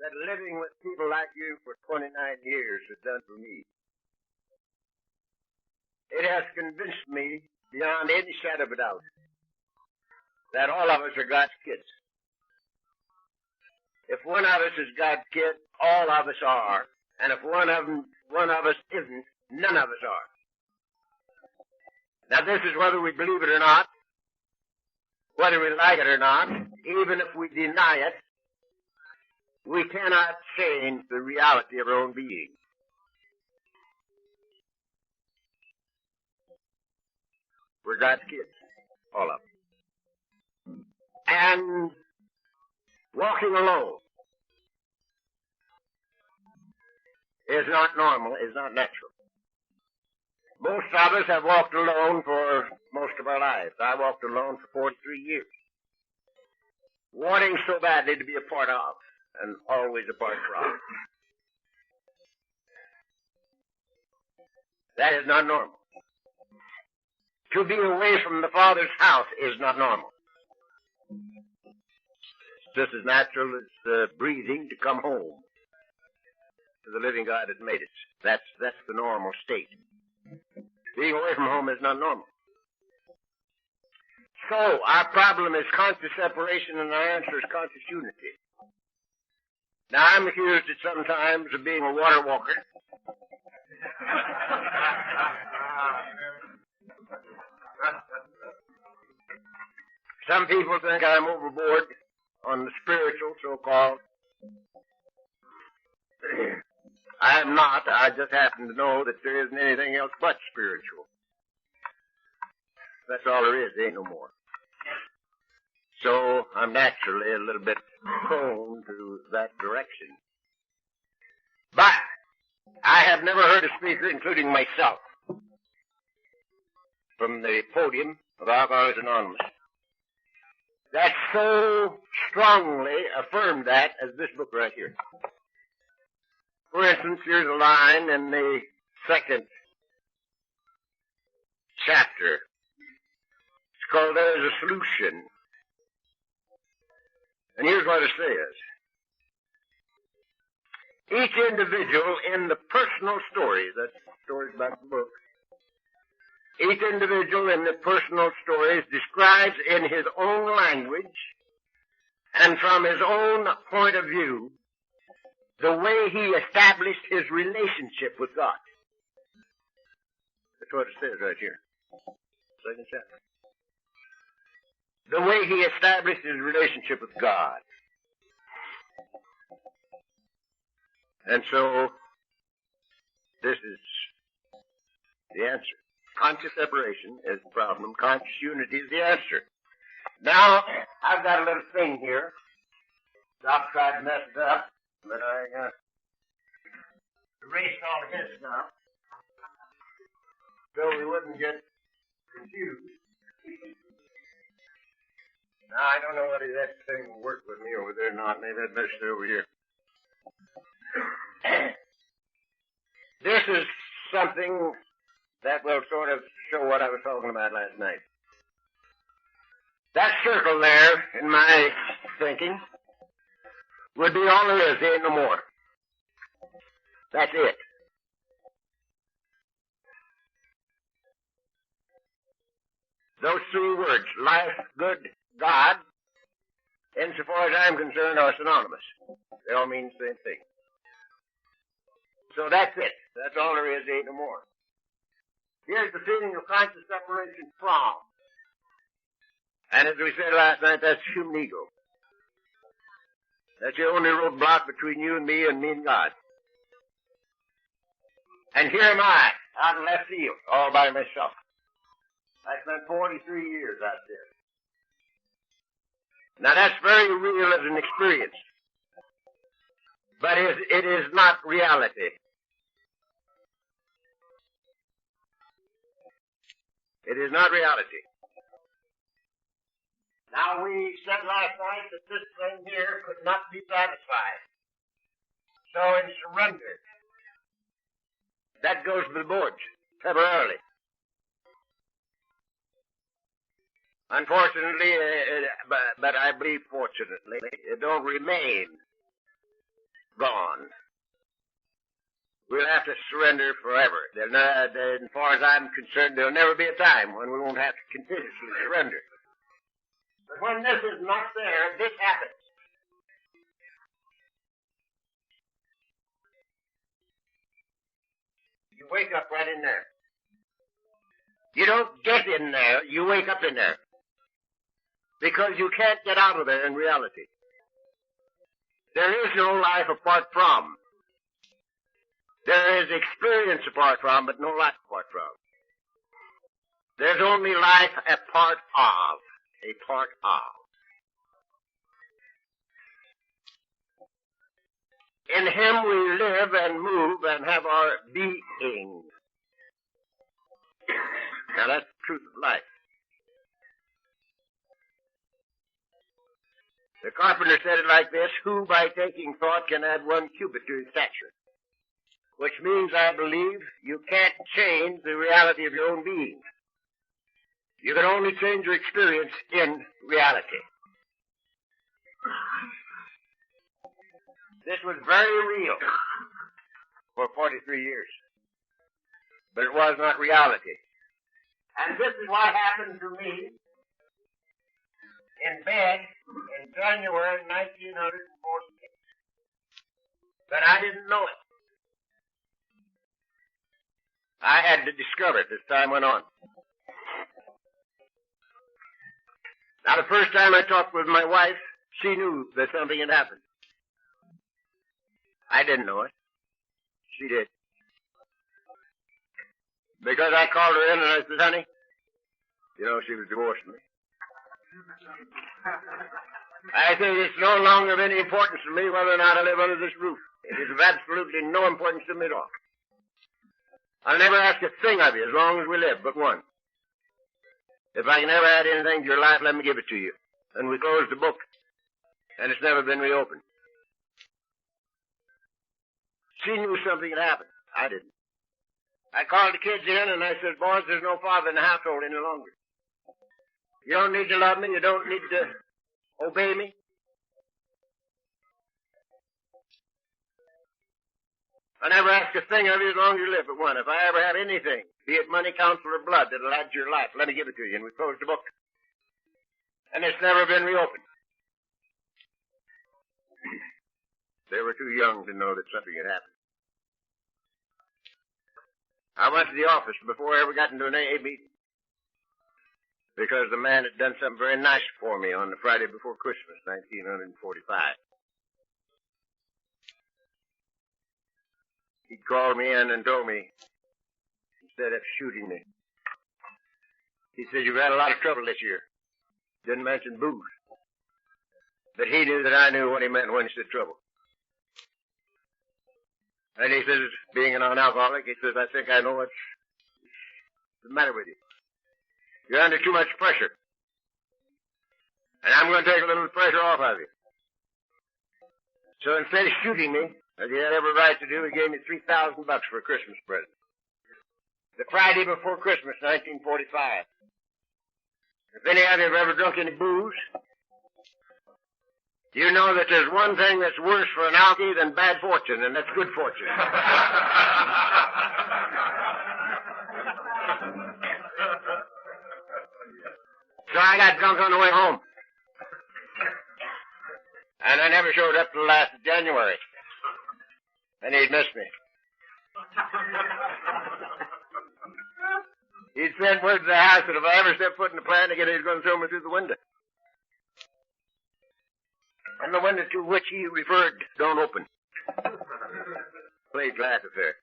that living with people like you for 29 years has done for me. It has convinced me beyond any shadow of a doubt that all of us are God's kids. If one of us is God's kid, all of us are. And if one of us isn't, none of us are. Now this is whether we believe it or not, whether we like it or not, even if we deny it, we cannot change the reality of our own being. We're God's kids, all of them. And walking alone is not normal, is not natural. Most of us have walked alone for most of our lives. I walked alone for 43 years. Wanting so badly to be a part of, and always apart from. That is not normal. To be away from the Father's house is not normal. It's just as natural as breathing to come home to the living God that made it. That's the normal state. Being away from home is not normal. So, our problem is conscious separation, and our answer is conscious unity. Now, I'm accused at sometimes of being a water walker. Some people think I'm overboard on the spiritual, so-called. I am not. I just happen to know that there isn't anything else but spiritual. That's all there is. There ain't no more. So I'm naturally a little bit prone to that direction. But I have never heard a speaker, including myself, from the podium of Alcoholics Anonymous, that so strongly affirmed that as this book right here. For instance, here's a line in the second chapter. It's called There is a Solution. And here's what it says. Each individual in the personal stories, that's stories about the book, each individual in the personal stories describes in his own language and from his own point of view the way he established his relationship with God. That's what it says right here. Second chapter. The way he established his relationship with God. And so, this is the answer. Conscious separation is the problem. Conscious unity is the answer. Now, I've got a little thing here. Doc tried to mess it up, but I erased all his stuff so we wouldn't get confused. Now, I don't know whether that thing will work with me over there or not. Maybe I'd better stay over here. This is something that will sort of show what I was talking about last night. That circle there, in my thinking, would be all there is. There ain't no more. That's it. Those three words, life, good, God, insofar as I'm concerned, are synonymous. They all mean the same thing. So that's it. That's all there is. There ain't no more. Here's the feeling of conscious separation from. And as we said last night, that's human ego. That's the only roadblock between you and me and God. And here am I, out in left field, all by myself. I spent 43 years out there. Now that's very real as an experience. But it is not reality. It is not reality. Now we said last night that this thing here could not be satisfied. So in surrender, that goes to the boards temporarily. Unfortunately, but I believe fortunately, it don't remain gone. We'll have to surrender forever. As far as I'm concerned, there'll never be a time when we won't have to continuously surrender. But when this is not there, this happens. You wake up right in there. You don't get in there, you wake up in there. Because you can't get out of there in reality. There is no life apart from. There is experience apart from, but no life apart from. There's only life a part of. A part of. In Him we live and move and have our being. Now that's the truth of life. The carpenter said it like this: who by taking thought can add 1 cubit to his stature? Which means, I believe, you can't change the reality of your own being. You can only change your experience in reality. This was very real for 43 years. But it was not reality. And this is what happened to me in bed in January 1946. But I didn't know it. I had to discover it as time went on. Now, the first time I talked with my wife, she knew that something had happened. I didn't know it. She did. Because I called her in and I said, honey, you know, she was divorcing me. I said, it's no longer of any importance to me whether or not I live under this roof. It is of absolutely no importance to me at all. I'll never ask a thing of you as long as we live, but one. If I can ever add anything to your life, let me give it to you. And we closed the book, and it's never been reopened. She knew something had happened. I didn't. I called the kids in, and I said, boys, there's no father in the household any longer. You don't need to love me. You don't need to obey me. I never ask a thing of you as long as you live but one. If I ever have anything, be it money, counsel, or blood, that'll add to your life, let me give it to you. And we closed the book. And it's never been reopened. They were too young to know that something had happened. I went to the office before I ever got into an AA meeting. Because the man had done something very nice for me on the Friday before Christmas, 1945. He called me in and told me, instead of shooting me, he said, you've had a lot of trouble this year. Didn't mention booze. But he knew that I knew what he meant when he said trouble. And he says, being a non-alcoholic, he says, I think I know what's the matter with you. You're under too much pressure. And I'm going to take a little pressure off of you. So instead of shooting me, as he had every right to do, he gave me $3,000 for a Christmas present. The Friday before Christmas, 1945. If any of you have ever drunk any booze, you know that there's one thing that's worse for an alkie than bad fortune, and that's good fortune. So I got drunk on the way home. And I never showed up till last January. And he'd missed me. He'd sent word to the house that if I ever stepped foot in the plant again, he was going to throw me through the window. And the window to which he referred don't open. Plate glass affair.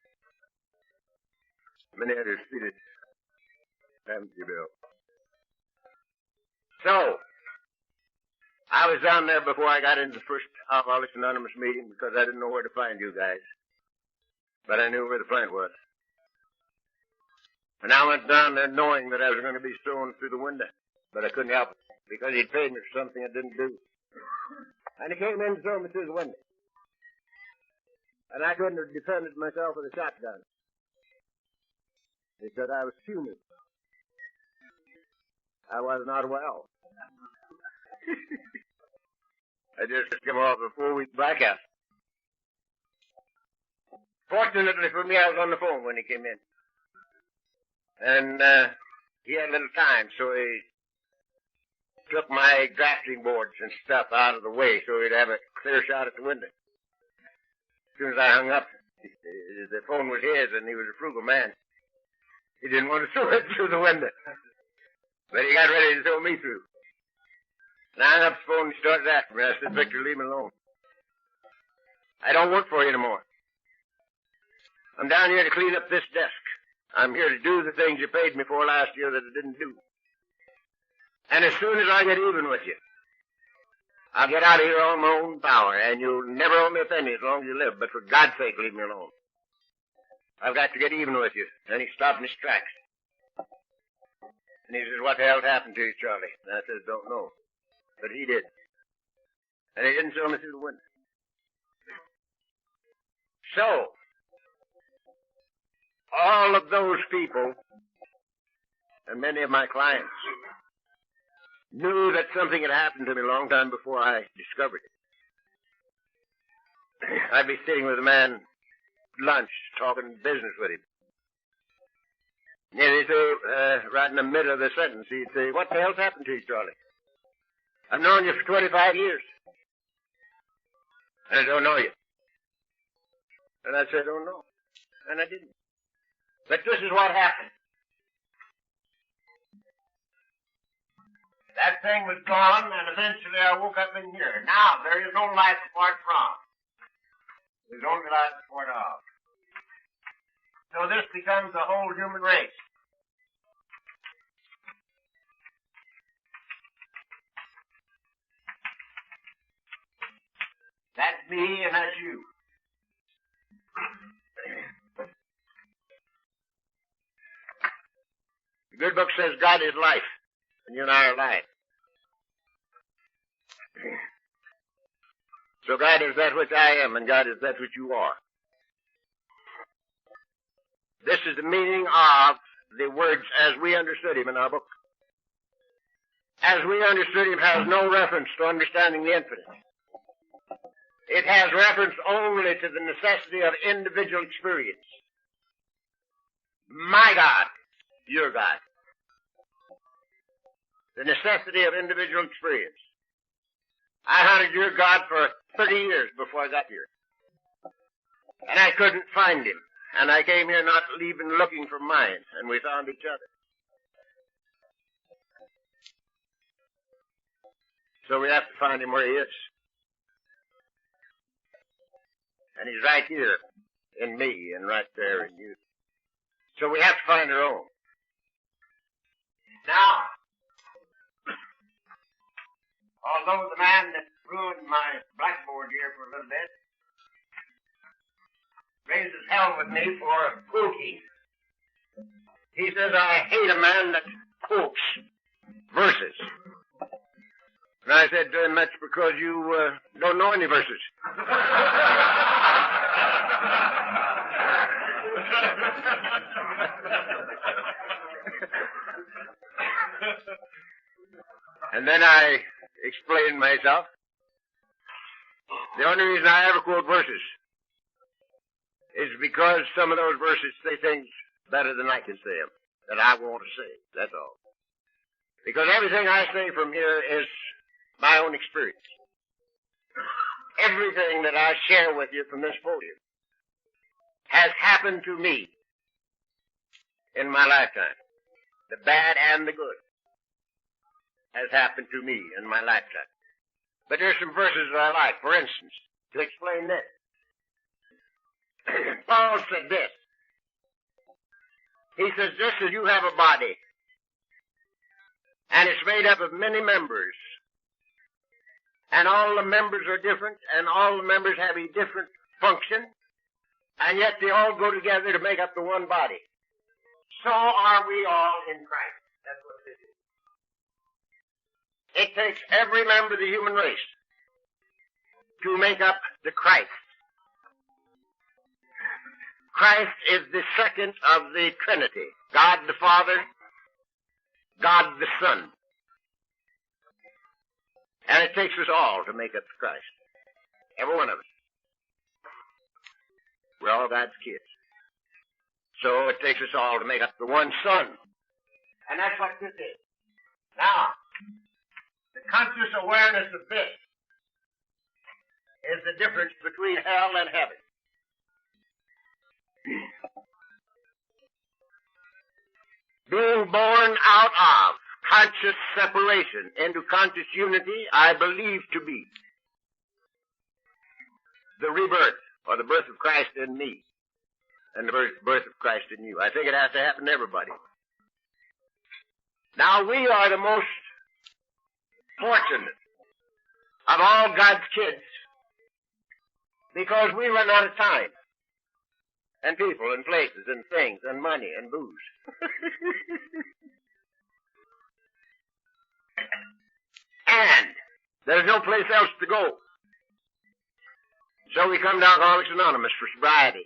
Many others seated. Haven't you, Bill? So, I was down there before I got into the first Alcoholics Anonymous meeting because I didn't know where to find you guys. But I knew where the plant was. And I went down there knowing that I was going to be thrown through the window. But I couldn't help it because he'd paid me for something I didn't do. And he came in and threw me through the window. And I couldn't have defended myself with a shotgun. He said I was human. I was not well. I just come off a 4-week blackout. Fortunately for me, I was on the phone when he came in. And he had a little time, so he took my drafting boards and stuff out of the way so he'd have a clear shot at the window. As soon as I hung up, the phone was his, and he was a frugal man. He didn't want to throw it through the window. But he got ready to throw me through. And I hung up the phone and started after me. I said, Victor, leave me alone. I don't work for you anymore. I'm down here to clean up this desk. I'm here to do the things you paid me for last year that I didn't do. And as soon as I get even with you, I'll get out of here on my own power, and you'll never owe me a penny as long as you live, but for God's sake, leave me alone. I've got to get even with you. And he stopped in his tracks. And he says, what the hell's happened to you, Charlie? And I says, don't know. But he did. And he didn't throw me through the window. So, all of those people, and many of my clients, knew that something had happened to me a long time before I discovered it. I'd be sitting with a man at lunch, talking business with him. And he'd say, right in the middle of the sentence, he'd say, what the hell's happened to you, Charlie? I've known you for 25 years. And I don't know you. And I said, I don't know. And I didn't. But this is what happened. That thing was gone, and eventually I woke up in here. Now, there is no life apart from. There's only life apart of. So this becomes the whole human race. That's me and that's you. The good book says God is life, and you and I are life. So God is that which I am, and God is that which you are. This is the meaning of the words as we understood him in our book. As we understood him has no reference to understanding the infinite. It has reference only to the necessity of individual experience. My God, your God. The necessity of individual experience. I hunted your God for 30 years before I got here. And I couldn't find him. And I came here not even looking for mine, and we found each other. So we have to find him where he is. And he's right here in me and right there in you. So we have to find our own. Now, although the man that ruined my blackboard here for a little bit raises hell with me for quoting, he says, I hate a man that quotes verses. And I said to him, that's because you don't know any verses. And then I explained myself. The only reason I ever quote verses is because some of those verses say things better than I can say them, that I want to say. That's all. Because everything I say from here is my own experience. Everything that I share with you from this podium has happened to me in my lifetime. The bad and the good has happened to me in my lifetime. But there's some verses that I like. For instance, to explain this. Paul said this. He says, just as you have a body, and it's made up of many members, and all the members are different, and all the members have a different function, and yet they all go together to make up the one body. So are we all in Christ. That's what it is. It takes every member of the human race to make up the Christ. Christ is the second of the Trinity. God the Father, God the Son. And it takes us all to make up Christ. Every one of us. We're all God's kids. So it takes us all to make up the one son. And that's what this is. Now, the conscious awareness of this is the difference between hell and heaven. Being born out of conscious separation into conscious unity, I believe to be the rebirth, or the birth of Christ in me, and the birth of Christ in you. I think it has to happen to everybody. Now, we are the most fortunate of all God's kids because we run out of time, and people, and places, and things, and money, and booze. And there's no place else to go. So we come to Alcoholics Anonymous for sobriety.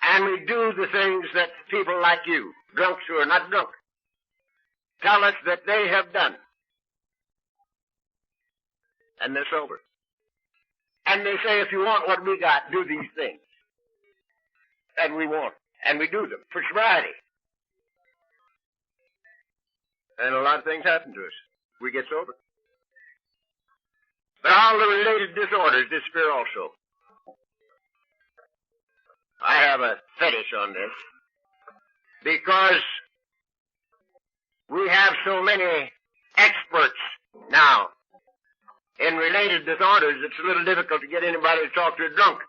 And we do the things that people like you, drunks who are not drunk, tell us that they have done. And they're sober. And they say, if you want what we got, do these things. And we want. And we do them for sobriety. And a lot of things happen to us. We get sober. But all the related disorders disappear also. I have a fetish on this because we have so many experts now in related disorders, it's a little difficult to get anybody to talk to a drunk.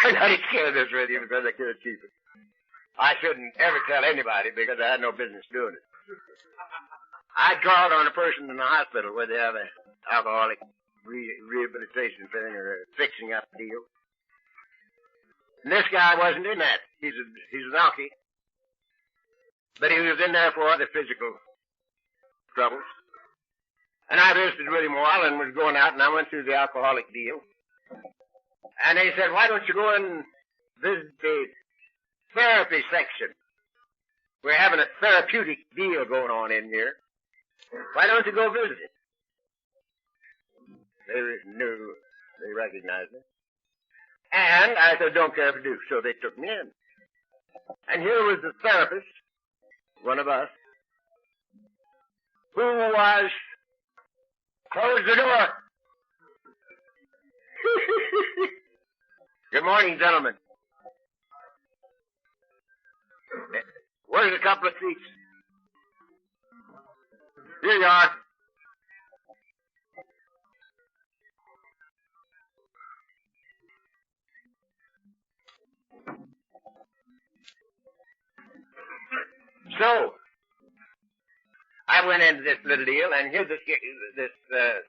I'm not scared of this with you because I can't keep it. I shouldn't ever tell anybody because I had no business doing it. I called on a person in the hospital where they have an alcoholic rehabilitation thing or a fixing up deal. And this guy wasn't in that. He's an alkie. But he was in there for other physical troubles. And I visited with him a while and was going out, and I went through the alcoholic deal. And they said, why don't you go and visit the therapy section? We're having a therapeutic deal going on in here. Why don't you go visit it? They knew, they recognized me. And I said, don't care if you do. So they took me in. And here was the therapist, one of us, who was, close the door. Good morning, gentlemen. Where's a couple of seats? Here you are. So, I went into this little deal, and here this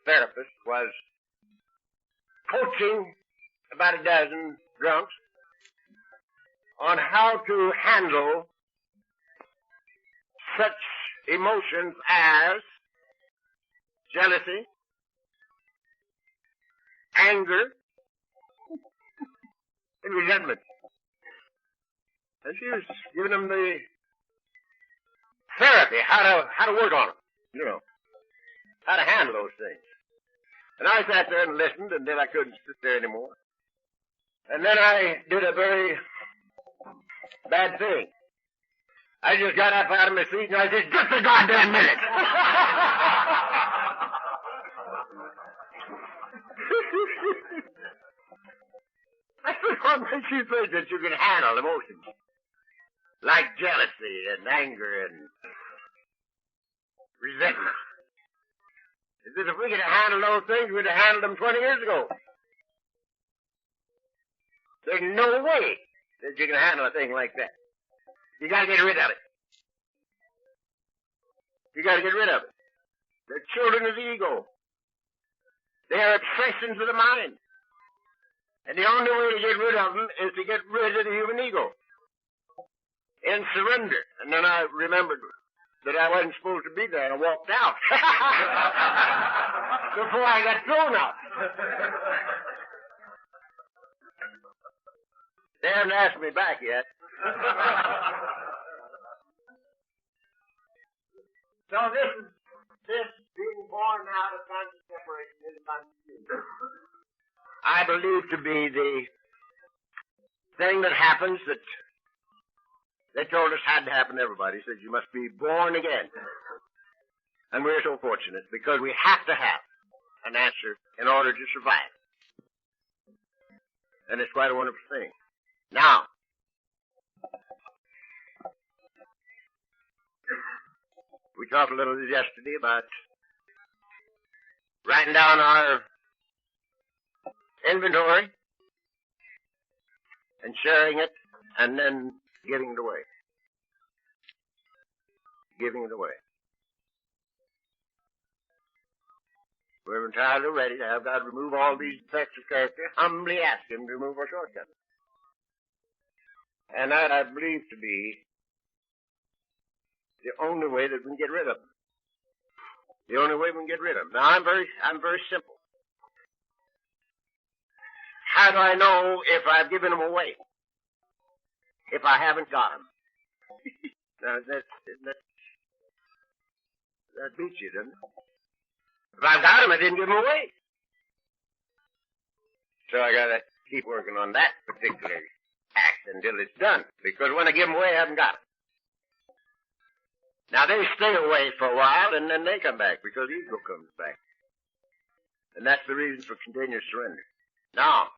therapist was coaching about a dozen drunks on how to handle such emotions as jealousy, anger, and resentment. And she was giving them the therapy, how to work on them, you know, how to handle those things. And I sat there and listened until I couldn't sit there anymore. And then I did a very bad thing. I just got up out of my seat and I said, just a goddamn minute. I said, what makes you think that you can handle emotions like jealousy and anger and resentment? He said, if we could have handled those things, we'd have handled them 20 years ago. There's no way that you can handle a thing like that. You gotta get rid of it. You gotta get rid of it. They're children of the ego. They are obsessions of the mind. And the only way to get rid of them is to get rid of the human ego. In surrender. And then I remembered that I wasn't supposed to be there, and I walked out. Before I got thrown out. They haven't asked me back yet. So this being born out of conscious separation in the conscious union, I believe to be the thing that happens that they told us had to happen to everybody. Said you must be born again. And we're so fortunate because we have to have an answer in order to survive. And it's quite a wonderful thing. Now, we talked a little yesterday about writing down our inventory and sharing it and then giving it away. Giving it away. We're entirely ready to have God remove all these defects of character, humbly ask Him to remove our shortcomings. And that I believe to be the only way that we can get rid of them. The only way we can get rid of them. Now, I'm very simple. How do I know if I've given them away? If I haven't got them? Now, that beats you, doesn't it? If I've got them, I didn't give them away. So I gotta keep working on that particular act until it's done. Because when I give them away, I haven't got them. Now they stay away for a while and then they come back because ego comes back. And that's the reason for continuous surrender. Now,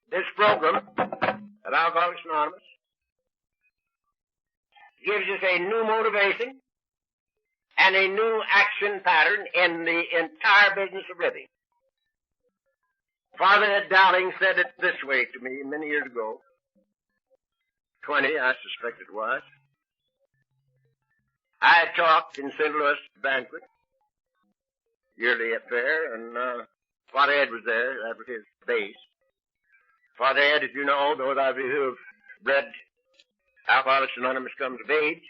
this program at Alcoholics Anonymous gives us a new motivation and a new action pattern in the entire business of living. Father Ed Dowling said it this way to me many years ago. 20, I suspect it was. I talked in St. Louis banquet, yearly affair, and Father Ed was there. That was his base. Father Ed, as you know, those of you who have read Alcoholics Anonymous Comes of Age,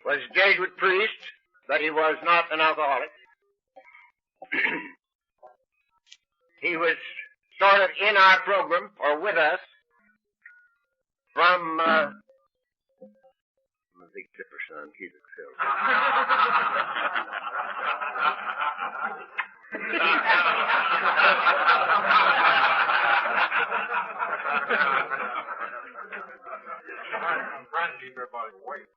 was a Jesuit priest, but he was not an alcoholic. He was sort of in our program, or with us, from, I'm a big tipper, son. Keep it filled. I'm trying to keep everybody awake.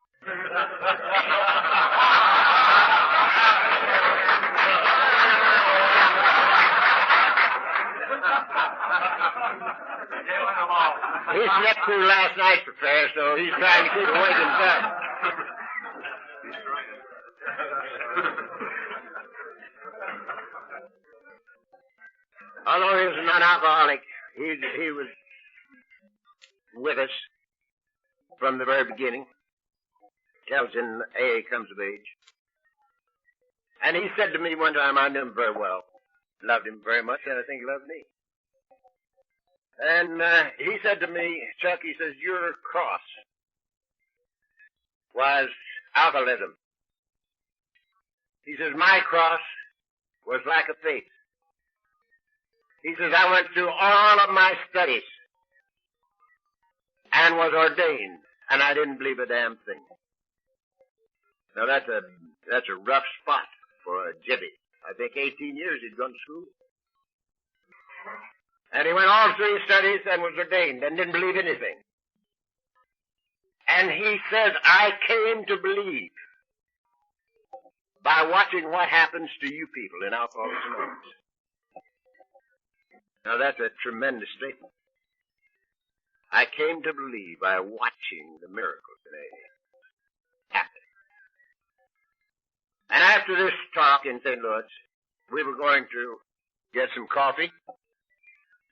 He slept through last night's affair, so he's trying to keep awake himself. Although he was a non-alcoholic, he was with us from the very beginning. Tells in AA Comes of Age. And he said to me one time, I knew him very well, loved him very much, and I think he loved me. And he said to me, Chuck, he says, your cross was alcoholism. He says, my cross was lack of faith. He says, I went through all of my studies and was ordained, and I didn't believe a damn thing. Now that's a rough spot for a jibby. I think 18 years he'd gone to school. And he went all through his studies and was ordained and didn't believe anything. And he says, I came to believe by watching what happens to you people in Alcoholics Anonymous. Now that's a tremendous statement. I came to believe by watching the miracles in AA happen. And after this talk in St. Louis, we were going to get some coffee.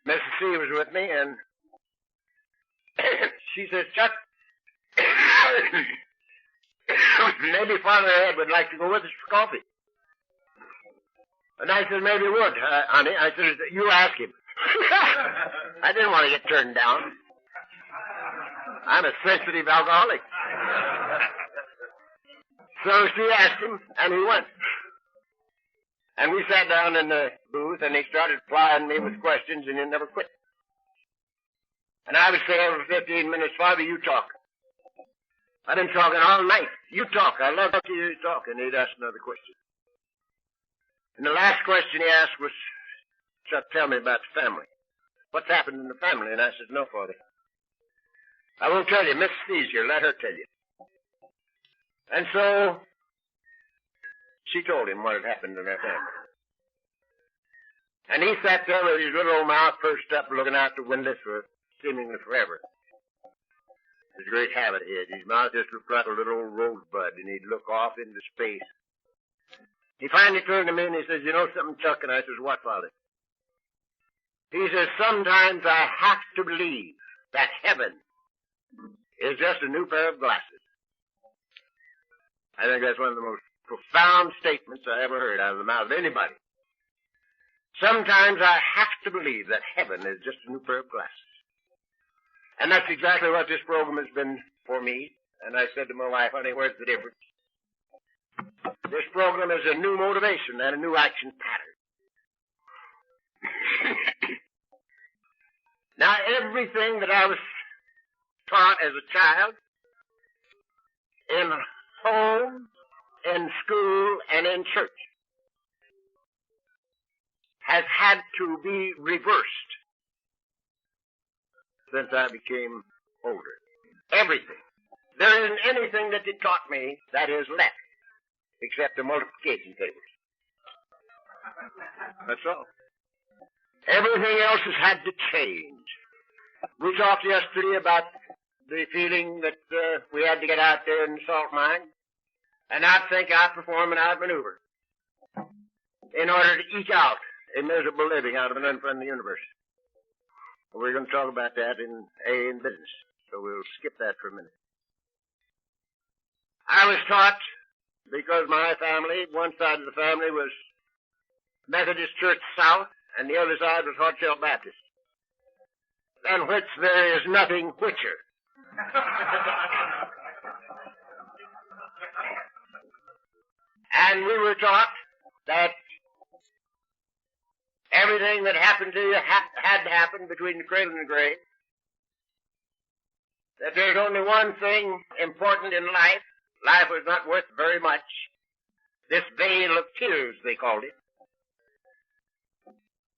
Mrs. C was with me, and she says, Chuck, maybe Father Ed would like to go with us for coffee. And I said, maybe he would, honey. I said, you ask him. I didn't want to get turned down. I'm a sensitive alcoholic. So she asked him, and he went. And we sat down in the booth, and he started plying me with questions, and he never quit. And I would say every 15 minutes, Father, you talk. I've been talking all night. You talk. I love to hear you talk. And he'd ask another question. And the last question he asked was, Chuck, tell me about the family. What's happened in the family? And I said, no, Father. I won't tell you. Miss Steve's here. Let her tell you. And so she told him what had happened in their family. And he sat there with his little old mouth pursed up, looking out the window for seemingly forever. It was a great habit he had. His mouth just looked like a little old rosebud, and he'd look off into space. He finally turned to me and he says, you know something, Chuck? And I says, what, Father? He says, sometimes I have to believe that heaven is just a new pair of glasses. I think that's one of the most profound statements I ever heard out of the mouth of anybody. Sometimes I have to believe that heaven is just a new pair of glasses. And that's exactly what this program has been for me. And I said to my wife, honey, where's the difference? This program is a new motivation and a new action pattern. Now, everything that I was taught as a child, in home, in school, and in church, has had to be reversed since I became older. Everything. There isn't anything that it taught me that is left, except the multiplication tables. That's all. Everything else has had to change. We talked yesterday about the feeling that we had to get out there in the salt mine and outthink, outperform, and outmaneuver in order to eke out a miserable living out of an unfriendly universe. We're going to talk about that in AA and business, so we'll skip that for a minute. I was taught, because my family, one side of the family was Methodist Church South, and the other side was Hot Shell Baptist, than which there is nothing whicher. And we were taught that everything that happened to you had to happen between the cradle and the grave. That there's only one thing important in life. Life was not worth very much. This veil of tears, they called it.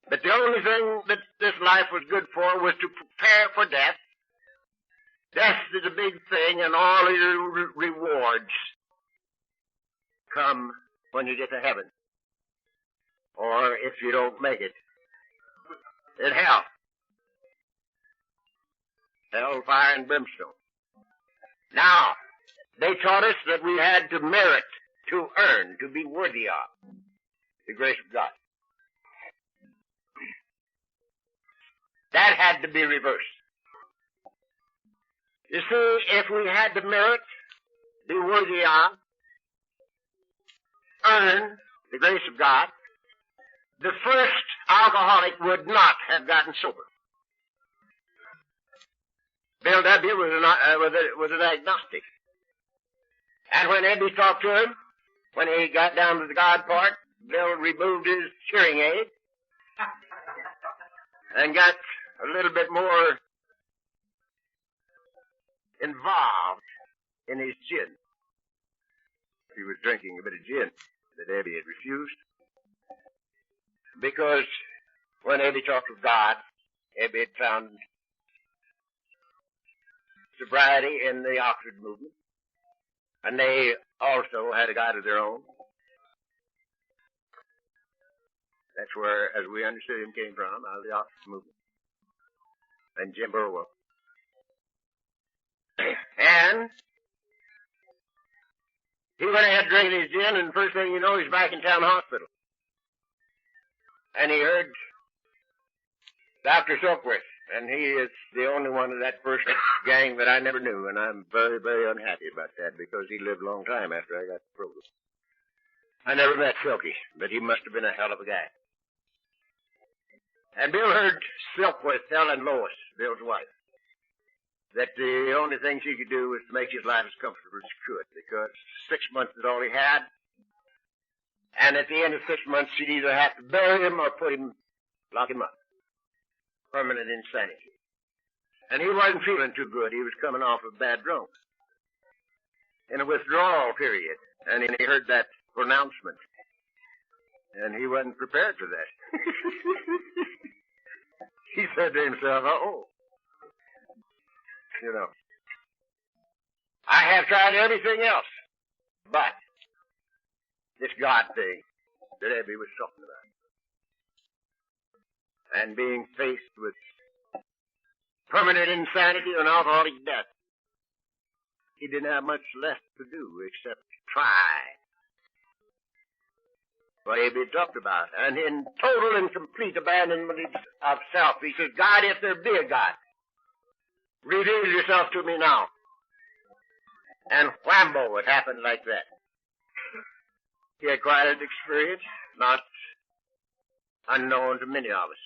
But the only thing that this life was good for was to prepare for death. Death is a big thing, and all your rewards come when you get to heaven. Or if you don't make it, in hell. Hell, fire, and brimstone. Now, they taught us that we had to merit, to earn, to be worthy of the grace of God. That had to be reversed. You see, if we had to merit, be worthy of, earn the grace of God, the first alcoholic would not have gotten sober. Bill W. was an agnostic. And when Eddie talked to him, when he got down to the God part, Bill removed his hearing aid and got a little bit more involved in his gin. He was drinking a bit of gin that Eddie had refused. Because when Eddie talked with God, Eddie had found sobriety in the Oxford movement. And they also had a God of their own. That's where, as we understood him, came from, out of the Oxford movement. And Jim Burwell. And he went ahead drinking his gin, and the first thing you know, he's back in town hospital. And he heard Dr. Silkworth, and he is the only one of that first gang that I never knew, and I'm very, very unhappy about that because he lived a long time after I got the program. I never met Silky, but he must have been a hell of a guy. And Bill heard Silkworth telling Lois, Bill's wife, that the only thing she could do was to make his life as comfortable as she could, because 6 months is all he had. And at the end of 6 months, she'd either have to bury him or lock him up. Permanent insanity. And he wasn't feeling too good. He was coming off a bad drunk. in a withdrawal period, and he heard that pronouncement. And he wasn't prepared for that. He said to himself, uh-oh. You know, I have tried everything else, but this God thing that Abby was talking about, and being faced with permanent insanity and alcoholic death, he didn't have much left to do except try what Abby talked about. And in total and complete abandonment of self, he says, God, if there be a God, reveal yourself to me now. And whambo, it happened like that. He acquired experience, not unknown to many of us.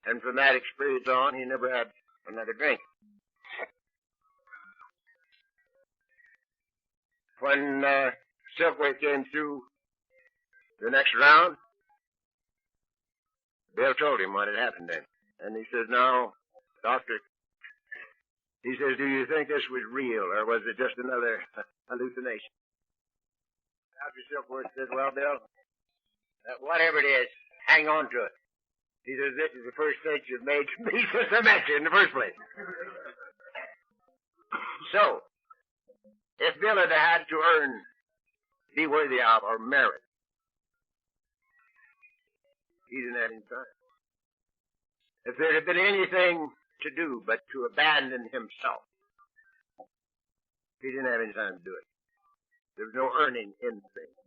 And from that experience on, he never had another drink. When Silkway came through the next round, Bill told him what had happened then. And he says, now, doctor, he says, do you think this was real, or was it just another hallucination? Dr. Silkworth said, well, Bill, whatever it is, hang on to it. He says, this is the first thing you've made to me since I met you in the first place. So, if Bill had had to be worthy of, or merit, he didn't have any time. If there had been anything to do but to abandon himself, he didn't have any time to do it. There was no earning in things.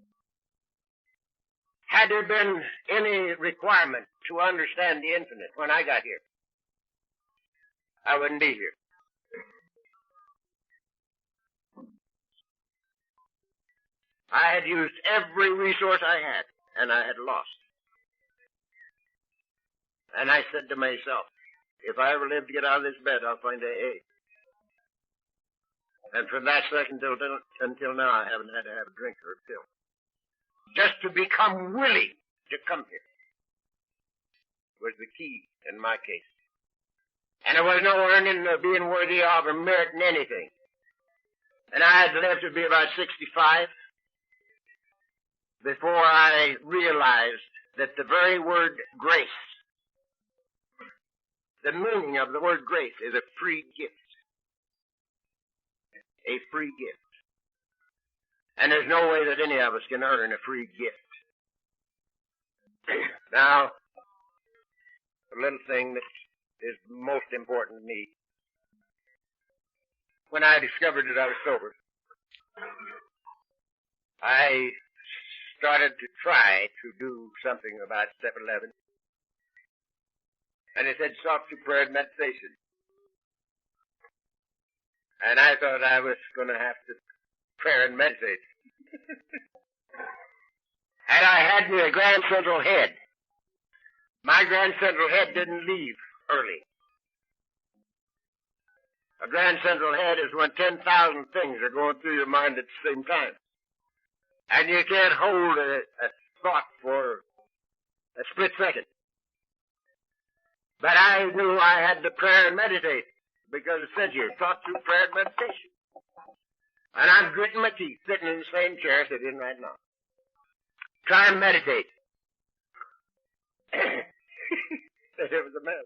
Had there been any requirement to understand the infinite when I got here, I wouldn't be here. I had used every resource I had, and I had lost. And I said to myself, if I ever live to get out of this bed, I'll find AA. And from that second until now, I haven't had to have a drink or a pill. Just to become willing to come here was the key in my case. And there was no earning or being worthy of or meriting anything. And I had lived to be about 65 before I realized that the very word grace, the meaning of the word grace is a free gift. A free gift. And there's no way that any of us can earn a free gift. Now, a little thing that is most important to me. When I discovered that I was sober, I started to try to do something about 7-Eleven. And it said soft prayer and meditation. And I thought I was going to have to prayer and meditate. And I had me a Grand Central Head. My Grand Central Head didn't leave early. A Grand Central Head is when 10,000 things are going through your mind at the same time. And you can't hold a thought for a split second. But I knew I had to prayer and meditate, because it said here, thought through prayer and meditation. And I'm gritting my teeth, sitting in the same chair I sit in right now. Try and meditate. It was a mess.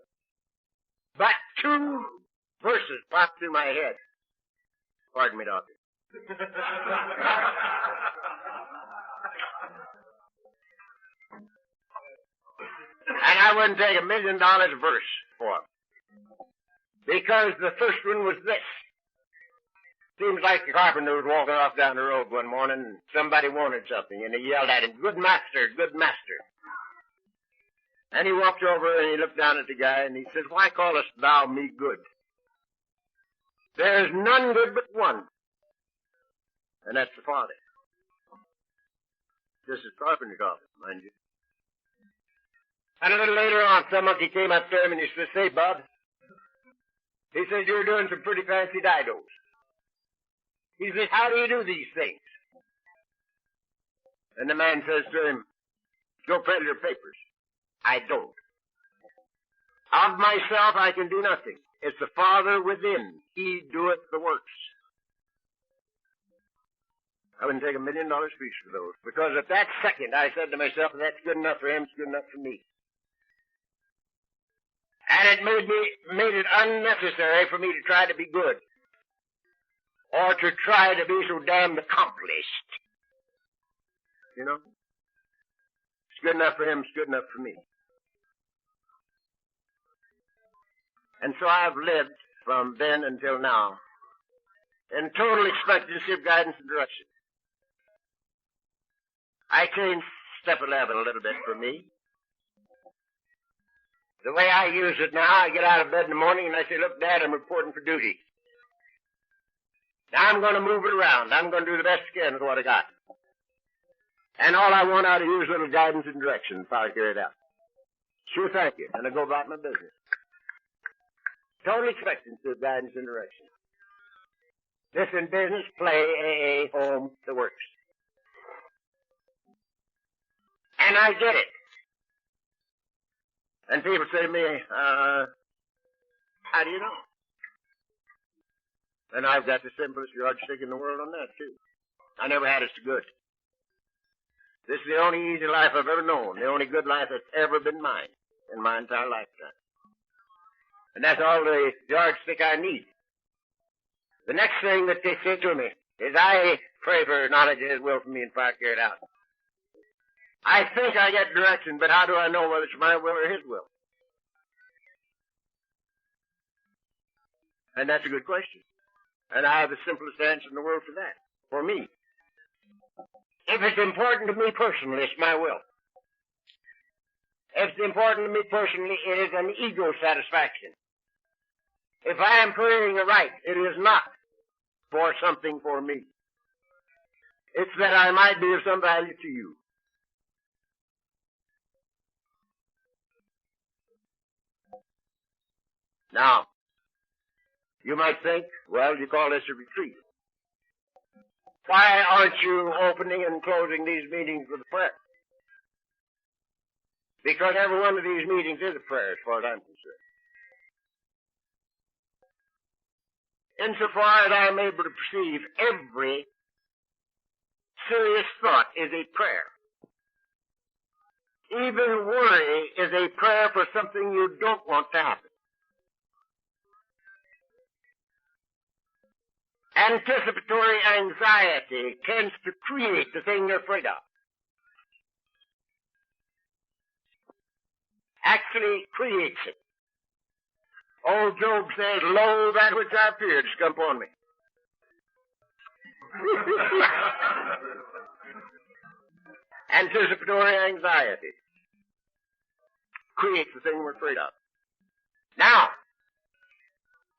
But 2 verses popped through my head. Pardon me, doctor. And I wouldn't take $1 million a verse for them. Because the first one was this. Seems like the carpenter was walking off down the road one morning and somebody wanted something and he yelled at him, good master, good master. And he walked over and he looked down at the guy and he says, why callest thou me good? There is none good but one. And that's the Father. This is carpenter's office, mind you. And a little later on, some monkey came up to him and he says, say, Bub, he says, you're doing some pretty fancy didos. He says, how do you do these things? And the man says to him, go peddle your papers. I don't. Of myself, I can do nothing. It's the Father within. He doeth the works. I wouldn't take $1 million speech for those, because at that second I said to myself, that's good enough for him, it's good enough for me. And it made it unnecessary for me to try to be good, or to try to be so damned accomplished. You know? It's good enough for him, it's good enough for me. And so I've lived from then until now in total expectancy of guidance and direction. I changed step 11 a little bit for me. The way I use it now, I get out of bed in the morning and I say, look, Dad, I'm reporting for duty. Now I'm going to move it around. I'm going to do the best I can with what I got. And all I want out of you is a little guidance and direction if I carry it out. Sure, thank you. And I go about my business. Total expectancy of guidance and direction. This in business, play, AA, home, the works. And I get it. And people say to me, how do you know? And I've got the simplest yardstick in the world on that, too. I never had it so good. This is the only easy life I've ever known, the only good life that's ever been mine in my entire lifetime. And that's all the yardstick I need. The next thing that they say to me is, I pray for knowledge of His will for me and fire carry it out. I think I get direction, but how do I know whether it's my will or His will? And that's a good question. And I have the simplest answer in the world for that, for me. If it's important to me personally, it's my will. If it's important to me personally, it is an ego satisfaction. If I am praying aright, it is not for something for me. It's that I might be of some value to you. Now, you might think, well, you call this a retreat. Why aren't you opening and closing these meetings with a prayer? Because every one of these meetings is a prayer as far as I'm concerned. Insofar as I'm able to perceive, every serious thought is a prayer. Even worry is a prayer for something you don't want to happen. Anticipatory anxiety tends to create the thing you're afraid of. Actually creates it. Old Job says, lo, that which I feared has come upon me. Anticipatory anxiety creates the thing we're afraid of. Now,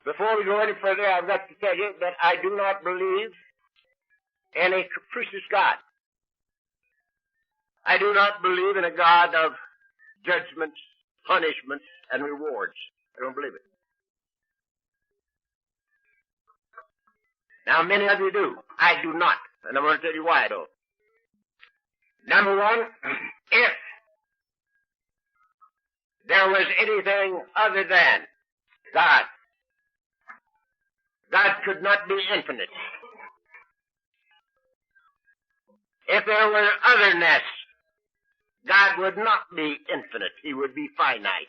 before we go any further, I've got to tell you that I do not believe in a capricious God. I do not believe in a God of judgments, punishments, and rewards. I don't believe it. Now, many of you do. I do not. And I'm going to tell you why I don't. Number one, if there was anything other than God, God could not be infinite. If there were otherness, God would not be infinite. He would be finite.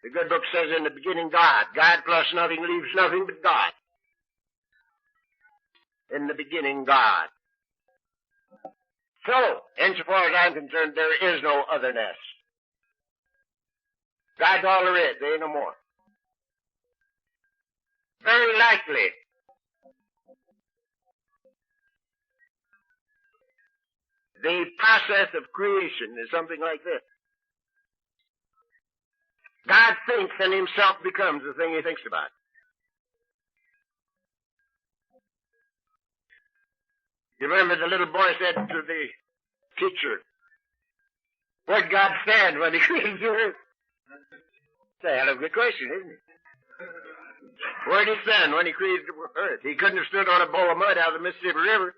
The good book says in the beginning God. God plus nothing leaves nothing but God. In the beginning God. So, insofar as I'm concerned, there is no otherness. God's all there is. There ain't no more. Very likely, the process of creation is something like this. God thinks and himself becomes the thing he thinks about. You remember the little boy said to the teacher, where'd God stand when he created the earth? That's a hell of a good question, isn't it? Where'd he stand when he created the earth? He couldn't have stood on a bowl of mud out of the Mississippi River.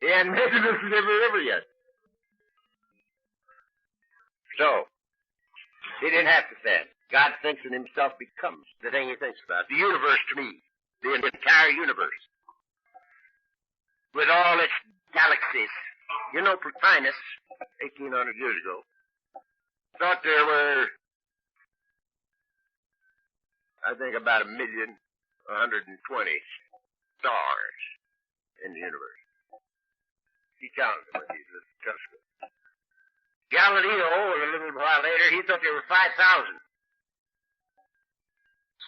He hadn't made the Mississippi River yet. So, he didn't have to stand. God thinks and himself becomes the thing he thinks about. The universe to me, the entire universe, with all its galaxies. You know, Plotinus, 1800 years ago, thought there were, I think, about 1,120,000 stars in the universe. He counted them with his little telescope. Galileo, a little while later, he thought there were 5,000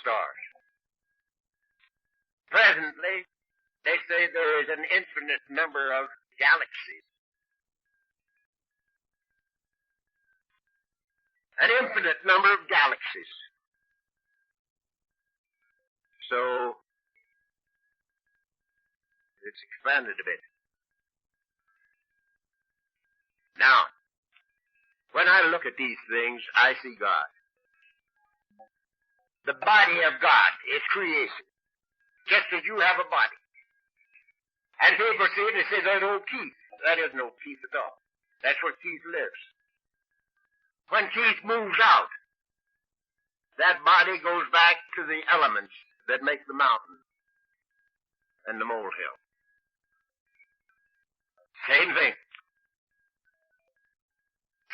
stars. Presently, they say there is an infinite number of galaxies. An infinite number of galaxies. So, it's expanded a bit. Now, when I look at these things, I see God. The body of God is creation, just as you have a body. And people see it and say, there's no Keith. That is no Keith at all. That's where Keith lives. When Keith moves out, that body goes back to the elements that make the mountain and the molehill. Same thing.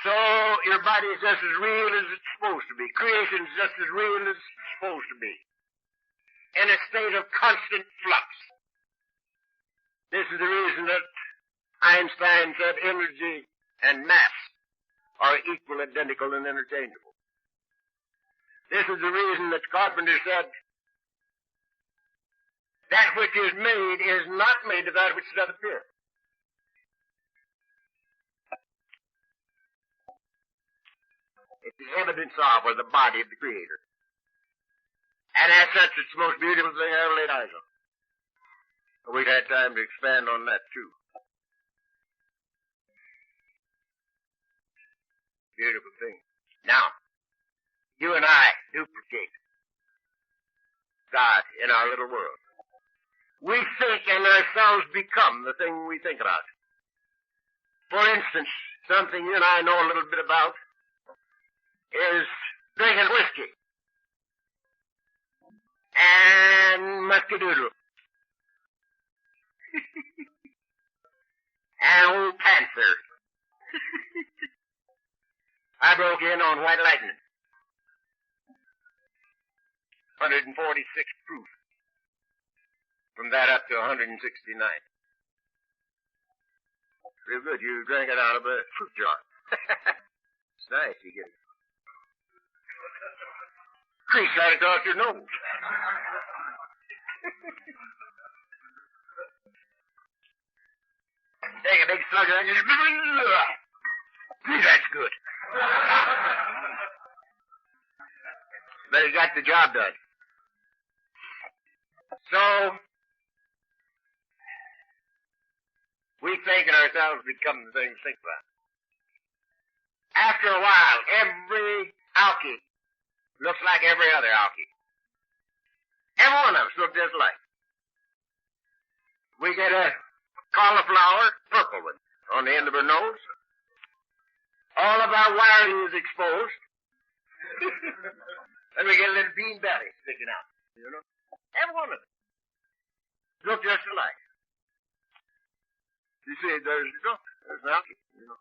So your body is just as real as it's supposed to be. Creation is just as real as it's supposed to be. In a state of constant flux. This is the reason that Einstein said energy and mass are equal, identical, and interchangeable. This is the reason that Carpenter said, that which is made is not made of that which doth appear. It's the evidence of, or the body of the Creator. And as such, it's the most beautiful thing I ever laid eyes on. We've had time to expand on that, too. Beautiful thing. Now, you and I duplicate God in our little world. We think and ourselves become the thing we think about. For instance, something you and I know a little bit about is drinking whiskey and muscadoodle and old Panther. I broke in on White Lightning. 146 proof. From that up to 169. Real good. You drank it out of a fruit jar. It's nice. You get it. Crease right across your nose. Take a big slug of it and just... Gee, that's good. But it got the job done. So, we think in ourselves become the things we think about. After a while, every alky looks like every other alky. Every one of us look just like. We get a cauliflower, purple one, on the end of her nose. All of our wiring is exposed. And we get a little bean belly sticking out, you know. Every one of them look just alike. You see, there's an alky, you know.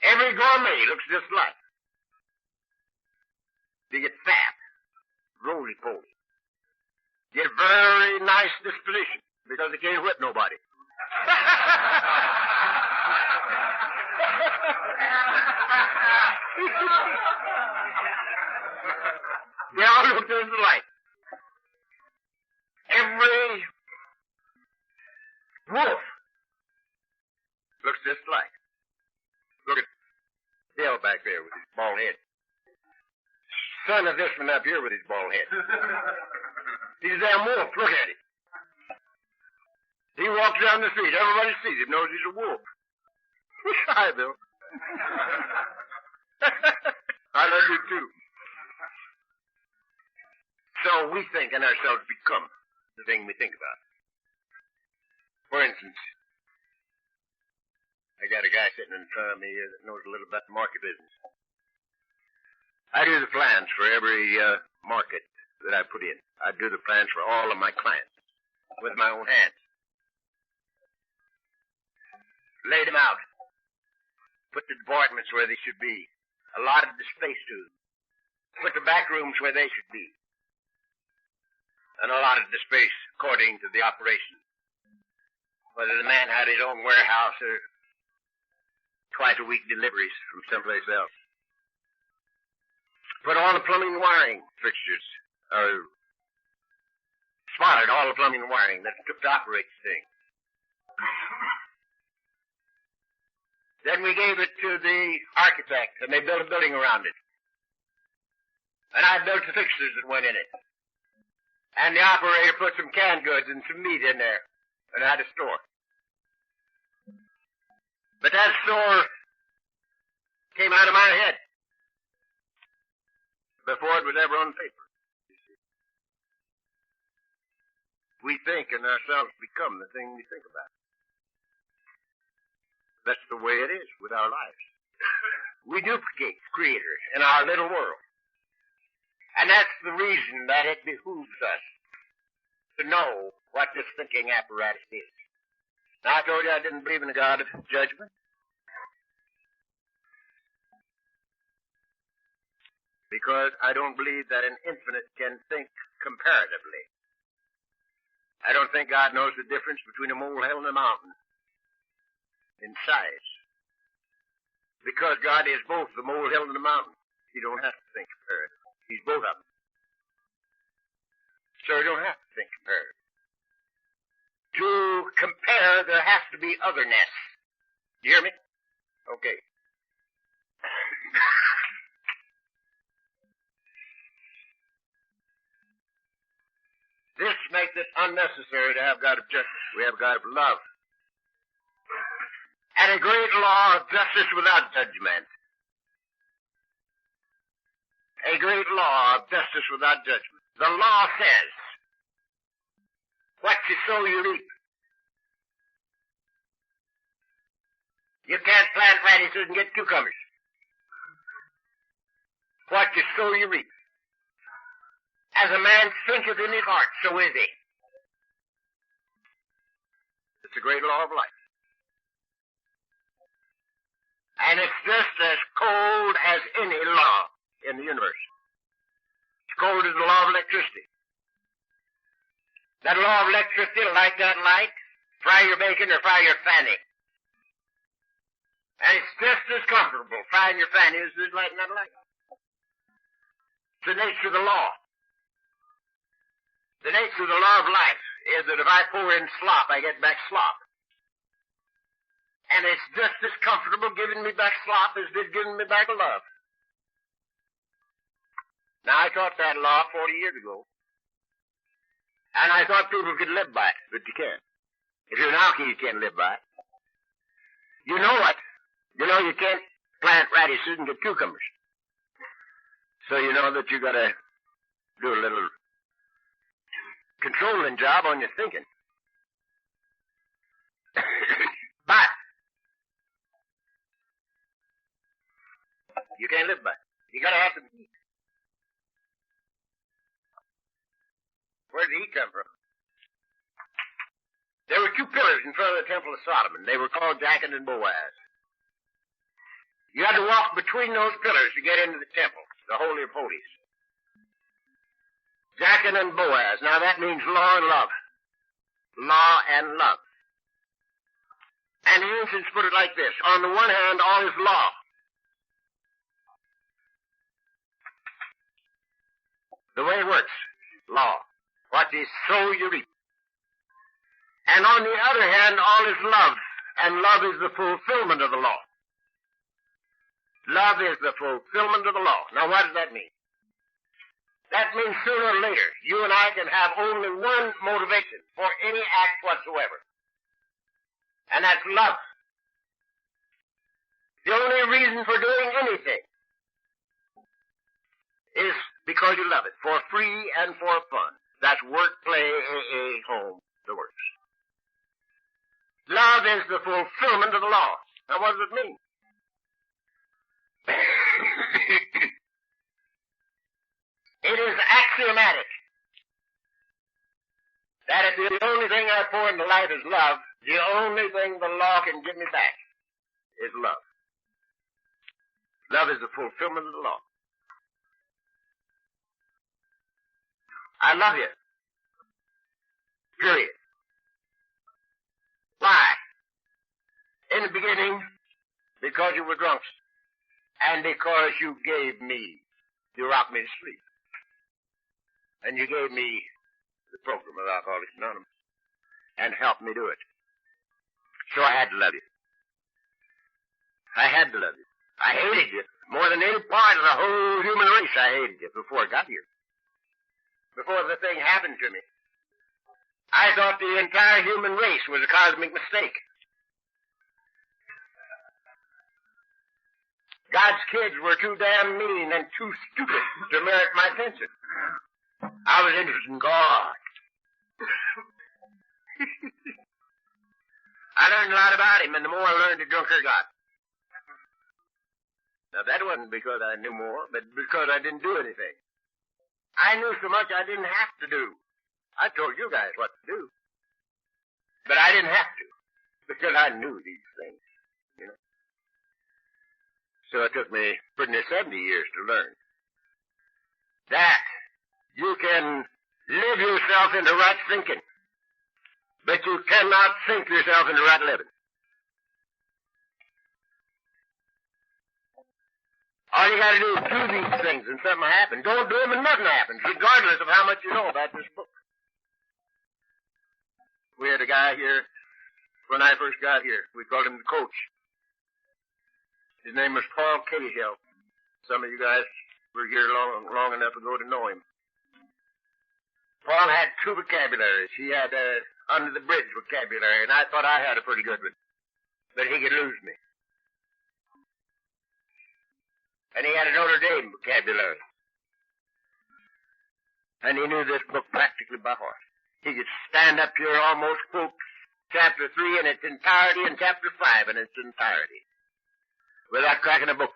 Every gourmet looks just alike. They get fat, roly-poly. Get very nice disposition because they can't whip nobody. They all look just alike. Every wolf looks just alike. Look at Bill back there with his bald head. Son of this one up here with his bald head. He's a damn wolf. Look at him. He walks down the street. Everybody sees him, knows he's a wolf. Hi, Bill. I love you, too. So we think and ourselves become the thing we think about. For instance, I got a guy sitting in front of me here that knows a little about the market business. I do the plans for every market that I put in. I do the plans for all of my clients with my own hands. Lay them out. Put the departments where they should be. Allotted the space to them. Put the back rooms where they should be. And allotted the space according to the operation. Whether the man had his own warehouse or twice a week deliveries from someplace else. Put all the plumbing and wiring fixtures, or spotted all the plumbing and wiring that took to operate the thing. Then we gave it to the architect, and they built a building around it. And I built the fixtures that went in it. And the operator put some canned goods and some meat in there, and I had a store. But that store came out of my head before it was ever on paper. We think and ourselves become the thing we think about. That's the way it is with our lives. We duplicate the Creator in our little world. And that's the reason that it behooves us to know what this thinking apparatus is. Now, I told you I didn't believe in a God of judgment. Because I don't believe that an infinite can think comparatively. I don't think God knows the difference between a molehill and a mountain in size. Because God is both the molehill and the mountain. You don't have to think comparatively. He's both of them. So you don't have to think comparatively. To compare, there has to be otherness. You hear me? Okay. This makes it unnecessary to have God of justice. We have God of love. And a great law of justice without judgment. A great law of justice without judgment. The law says, what you sow, you reap. You can't plant radishes and get cucumbers. What you sow, you reap. As a man thinketh in his heart, so is he. It's a great law of life. And it's just as cold as any law in the universe. It's cold as the law of electricity. That law of electricity, like that light, fry your bacon or fry your fanny. And it's just as comfortable frying your fanny as it is lighting that light. It's the nature of the law. The nature of the law of life is that if I pour in slop, I get back slop. And it's just as comfortable giving me back slop as it is giving me back love. Now, I taught that law 40 years ago. And I thought people could live by it, but you can't. If you're an alky, you can't live by it. You know what? You know you can't plant radishes and get cucumbers. So you know that you gotta do a little controlling job on your thinking. But you can't live by it. You gotta have some heat. Where did the heat come from? There were two pillars in front of the Temple of Solomon. They were called Jachin and Boaz. You had to walk between those pillars to get into the temple, the Holy of Holies. Jachin and Boaz. Now that means law and love. Law and love. And the ancients put it like this. On the one hand, all is law. The way it works, law. What you sow, you reap. And on the other hand, all is love. And love is the fulfillment of the law. Love is the fulfillment of the law. Now what does that mean? That means sooner or later, you and I can have only one motivation for any act whatsoever. And that's love. The only reason for doing anything is because you love it, for free and for fun. That's work, play, AA, home, the works. Love is the fulfillment of the law. Now what does it mean? that if the only thing I pour into life is love, the only thing the law can give me back is love. Love is the fulfillment of the law. I love you. Period. Why? In the beginning, because you were drunks, and because you gave me, you rocked me to sleep, and you gave me the program of Alcoholics Anonymous, and helped me do it. So I had to love you. I had to love you. I hated you more than any part of the whole human race. I hated you before I got here. Before the thing happened to me. I thought the entire human race was a cosmic mistake. God's kids were too damn mean and too stupid to merit my attention. I was interested in God. I learned a lot about him, and the more I learned, the drunker I got. Now, that wasn't because I knew more, but because I didn't do anything. I knew so much I didn't have to do. I told you guys what to do. But I didn't have to, because I knew these things, you know. So it took me pretty near 70 years to learn that you can live yourself into right thinking, but you cannot think yourself into right living. All you got to do is do these things and something will happen. Don't do them and nothing happens, regardless of how much you know about this book. We had a guy here, when I first got here, we called him the coach. His name was Paul Cahill. Some of you guys were here long enough ago to know him. Paul had two vocabularies. He had under the bridge vocabulary, and I thought I had a pretty good one. But he could lose me. And he had a Notre Dame vocabulary. And he knew this book practically by heart. He could stand up here almost quote chapter 3 in its entirety and chapter 5 in its entirety without cracking a book.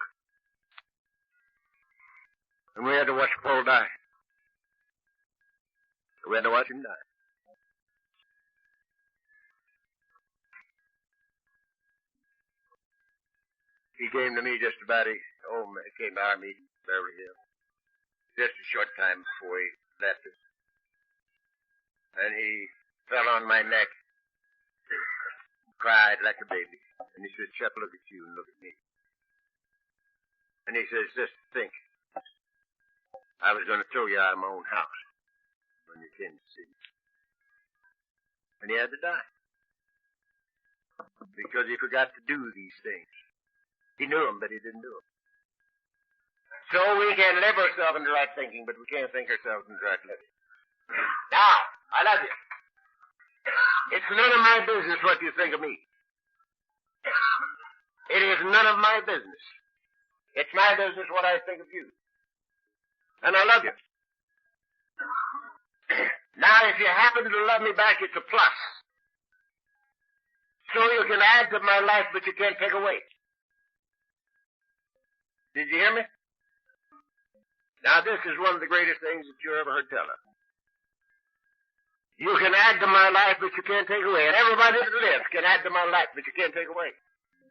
And we had to watch Paul die. We had to watch him die. He came to me just about, he came to our meeting, Beverly Hills, just a short time before he left us. And he fell on my neck, cried like a baby. And he said, Shep, look at you and look at me. And he says, just think, I was going to throw you out of my own house when you came to see me. And he had to die. Because he forgot to do these things. He knew them, but he didn't do them. So we can live ourselves into right thinking, but we can't think ourselves into right living. Now, I love you. It's none of my business what you think of me. It is none of my business. It's my business what I think of you. And I love you. Now, if you happen to love me back, it's a plus. So you can add to my life, but you can't take away. Did you hear me? Now, this is one of the greatest things that you ever heard tell of. You can add to my life, but you can't take away. And everybody that lives can add to my life, but you can't take away.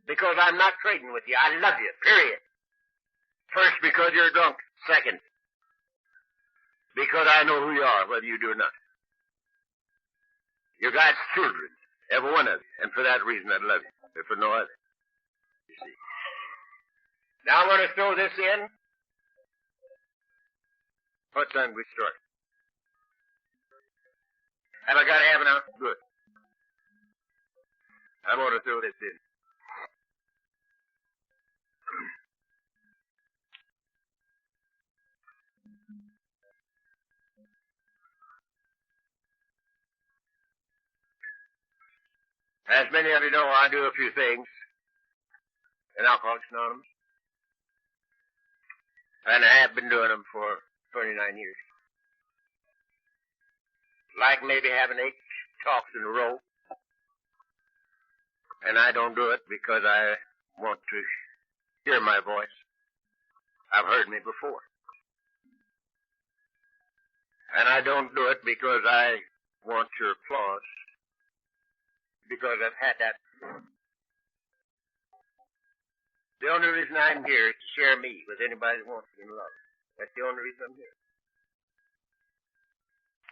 Because I'm not trading with you. I love you, period. First, because you're drunk. Second, because I know who you are, whether you do or not. You're God's children, every one of you. And for that reason, I love you. If for no other. You see. Now I want to throw this in. What time do we start? Have I got half an hour? Good. I want to throw this in. As many of you know, I do a few things in Alcoholics Anonymous. And I have been doing them for 29 years. Like maybe having 8 talks in a row. And I don't do it because I want to hear my voice. I've heard me before. And I don't do it because I want your applause because I've had that. The only reason I'm here is to share me with anybody who wants me in love. That's the only reason I'm here.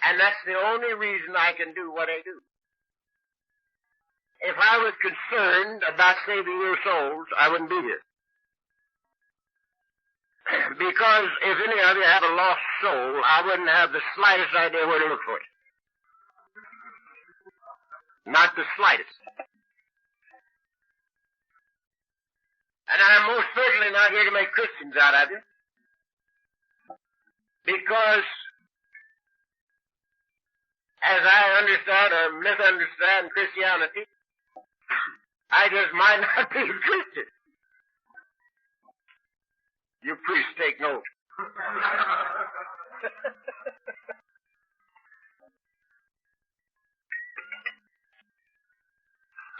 And that's the only reason I can do what I do. If I was concerned about saving your souls, I wouldn't be here. Because if any of you have a lost soul, I wouldn't have the slightest idea where to look for it. Not the slightest. And I'm most certainly not here to make Christians out of you. Because, as I understand or misunderstand Christianity, I just might not be a Christian. You priests take note.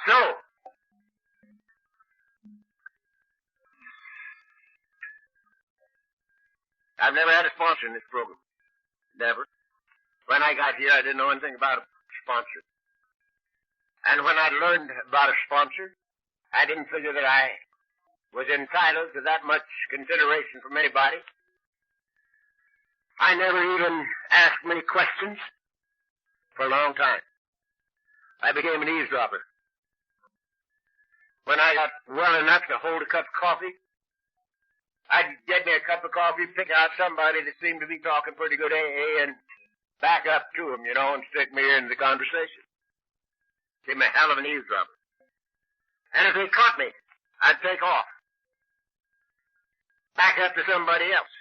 So, I've never had a sponsor in this program. Never. When I got here, I didn't know anything about a sponsor. And when I learned about a sponsor, I didn't figure that I was entitled to that much consideration from anybody. I never even asked many questions for a long time. I became an eavesdropper. When I got well enough to hold a cup of coffee, I'd get me a cup of coffee, pick out somebody that seemed to be talking pretty good AA, and back up to them, and stick me into the conversation. Became a hell of an eavesdropper. And if they caught me, I'd take off. Back up to somebody else.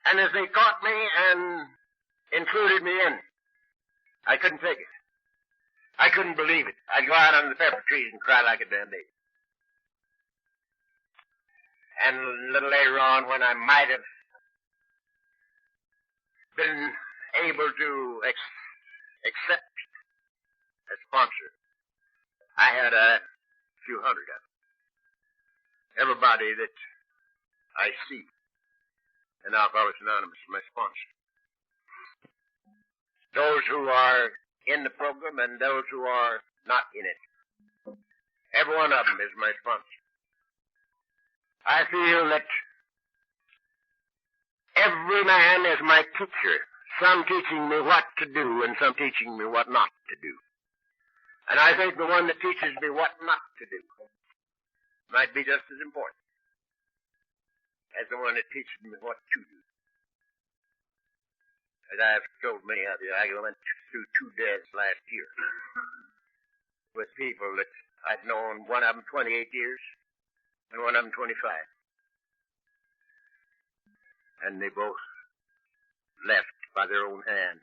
And as they caught me and included me in, I couldn't take it. I couldn't believe it. I'd go out under the pepper trees and cry like a damn baby. And a little later on, when I might have been able to accept a sponsor, I had a few hundred of them. Everybody that I see in Alcoholics Anonymous is my sponsor. Those who are in the program and those who are not in it. Every one of them is my sponsor. I feel that every man is my teacher, some teaching me what to do and some teaching me what not to do. And I think the one that teaches me what not to do might be just as important as the one that teaches me what to do. As I've told many of you, I went through 2 deaths last year with people that I'd known, one of them 28 years and one of them 25. And they both left by their own hand.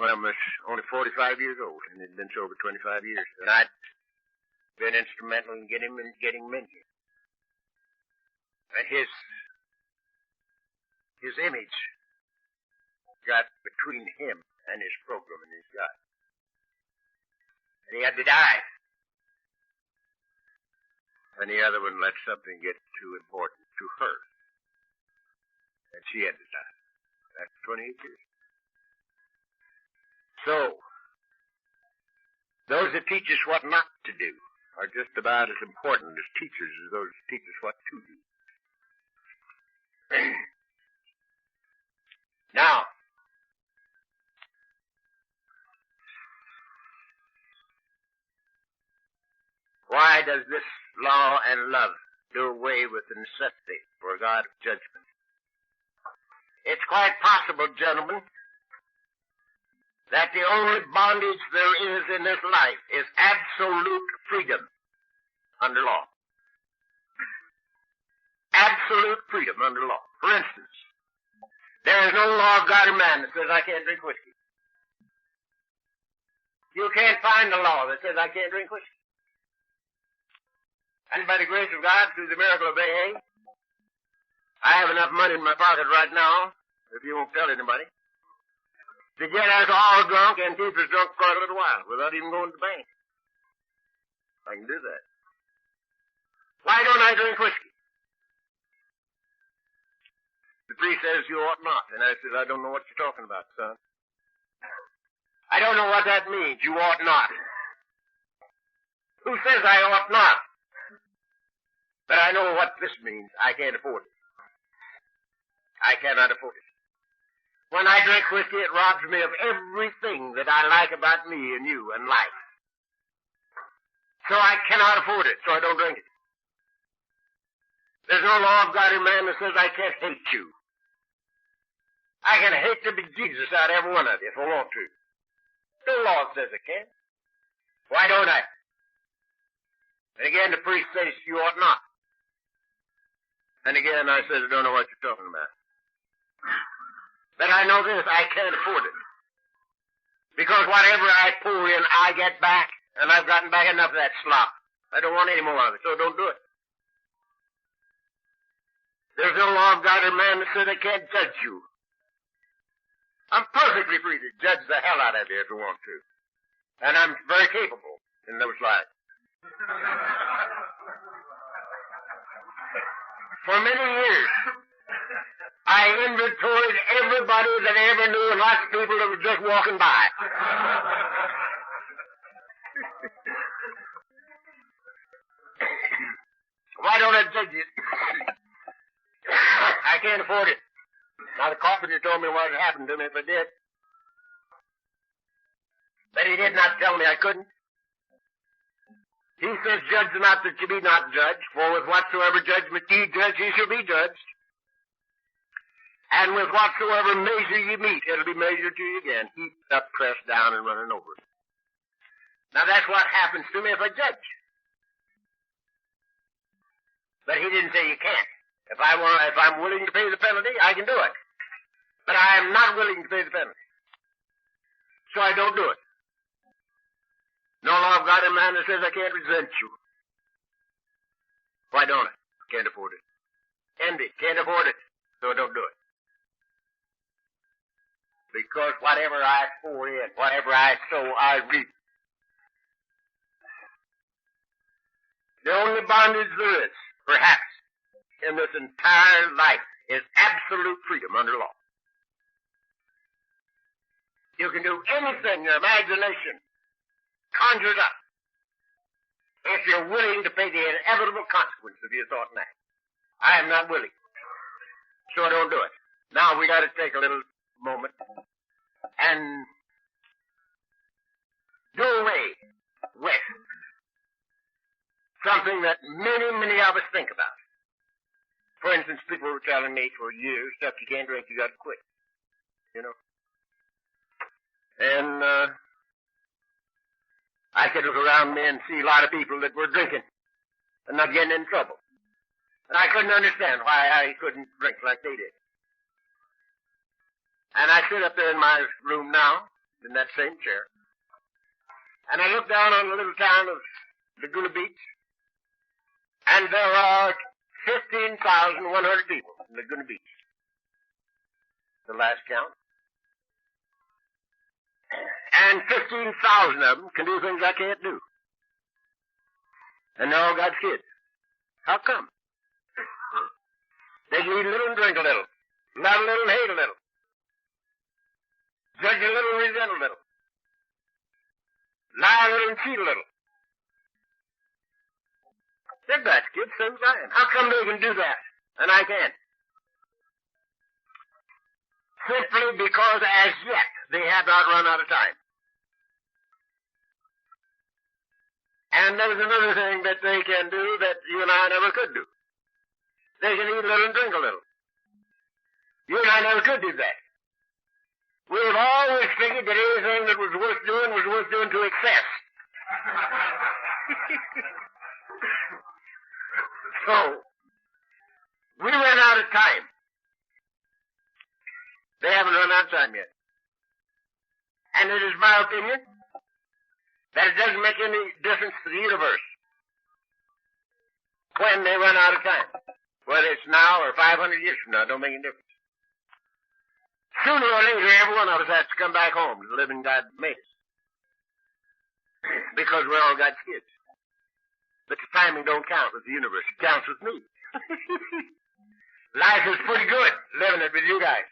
One of them was only 45 years old and had been sober 25 years. And I'd been instrumental in getting him in here. And his image got between him and his program and his God. And he had to die. And the other one let something get too important to her. And she had to die. That's 28 years. So, those that teach us what not to do are just about as important as teachers as those that teach us what to do. Now, why does this law and love do away with the necessity for a God of judgment? It's quite possible, gentlemen, that the only bondage there is in this life is absolute freedom under law. Absolute freedom under law. For instance, there is no law of God or man that says I can't drink whiskey. You can't find a law that says I can't drink whiskey. And by the grace of God, through the miracle of AA, I have enough money in my pocket right now, if you won't tell anybody, to get us all drunk and keep us drunk for a little while without even going to the bank. I can do that. Why don't I drink whiskey? The the priest says you ought not. And I said, I don't know what you're talking about, son. I don't know what that means, you ought not. Who says I ought not? But I know what this means. I can't afford it. I cannot afford it. When I drink whiskey, it robs me of everything that I like about me and you and life. So I cannot afford it, so I don't drink it. There's no law of God in man that says I can't hate you. I can hate the bejesus out of every one of you if I want to. No law says I can't. Why don't I? And again, the priest says you ought not. And again, I said, I don't know what you're talking about. But I know this, I can't afford it. Because whatever I pour in, I get back. And I've gotten back enough of that slop. I don't want any more of it, so don't do it. There's no law of God or man that says I can't judge you. I'm perfectly free to judge the hell out of you if I want to. And I'm very capable in those lines. For many years, I inventoried everybody that I ever knew and lots of people that were just walking by. Why don't I judge you? I can't afford it. Now, the carpenter told me what had happened to me if I did. But he did not tell me I couldn't. He says, judge not that you be not judged, for with whatsoever judgment ye judge, ye shall be judged. And with whatsoever measure ye meet, it'll be measured to you again, heaped up, pressed down, and running over. Now, that's what happens to me if I judge. But he didn't say you can't. If I'm willing to pay the penalty, I can do it. But I am not willing to pay the penalty. So I don't do it. No law of God or man that says I can't resent you. Why don't I? Can't afford it. Envy, can't afford it. So I don't do it. Because whatever I pour in, whatever I sow, I reap. The only bondage there is, perhaps, in this entire life is absolute freedom under law. You can do anything your imagination conjures up if you're willing to pay the inevitable consequence of your thought and act. I am not willing, so I don't do it. Now we got to take a little moment and do away with something that many, many of us think about. For instance, people were telling me for years, stuff you can't drink, you got to quit. You know? And I could look around me and see a lot of people that were drinking and not getting in trouble. And I couldn't understand why I couldn't drink like they did. And I sit up there in my room now, in that same chair, and I look down on the little town of Laguna Beach, and there are 15,100 people in Laguna Beach. The last count. And 15,000 of them can do things I can't do. And they all got kids. How come? They can eat a little and drink a little. Love a little and hate a little. Judge a little and resent a little. Lie a little and cheat a little. They're got kids, so I am. How come they can do that and I can't? Simply because as yet they have not run out of time. And there's another thing that they can do that you and I never could do. They can eat a little and drink a little. You and I never could do that. We've always figured that anything that was worth doing to excess. So, we ran out of time. They haven't run out of time yet. And it is my opinion that it doesn't make any difference to the universe when they run out of time. Whether it's now or 500 years from now, it don't make any difference. Sooner or later, every one of us has to come back home to the living God made us. Because we're all God's kids. But the timing don't count with the universe. It counts with me. Life is pretty good living it with you guys.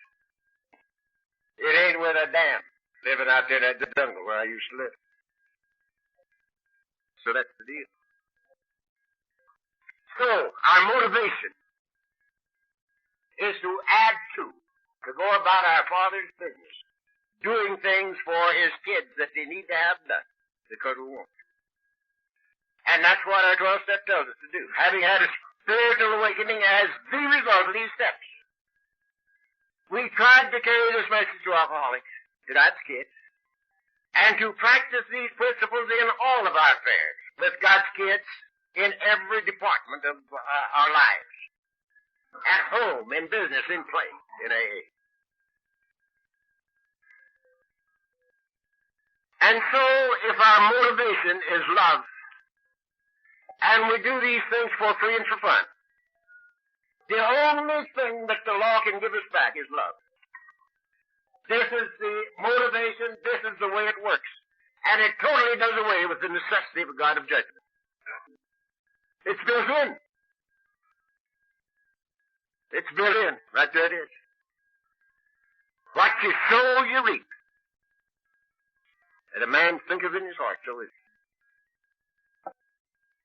It ain't with a damn living out there in that jungle where I used to live. So that's the deal. So, our motivation is to add to go about our Father's business, doing things for His kids that they need to have done because we want to. And that's what our 12 step tells us to do. Having had a spiritual awakening as the result of these steps, we tried to carry this message to alcoholics, to God's kids, and to practice these principles in all of our affairs with God's kids in every department of our lives. At home, in business, in play, in AA. And so, if our motivation is love, and we do these things for free and for fun, the only thing that the law can give us back is love. This is the motivation, this is the way it works. And it totally does away with the necessity of a God of judgment. It's built in. It's built in. Right there it is. What you sow, you reap. And a man thinketh in his heart, so is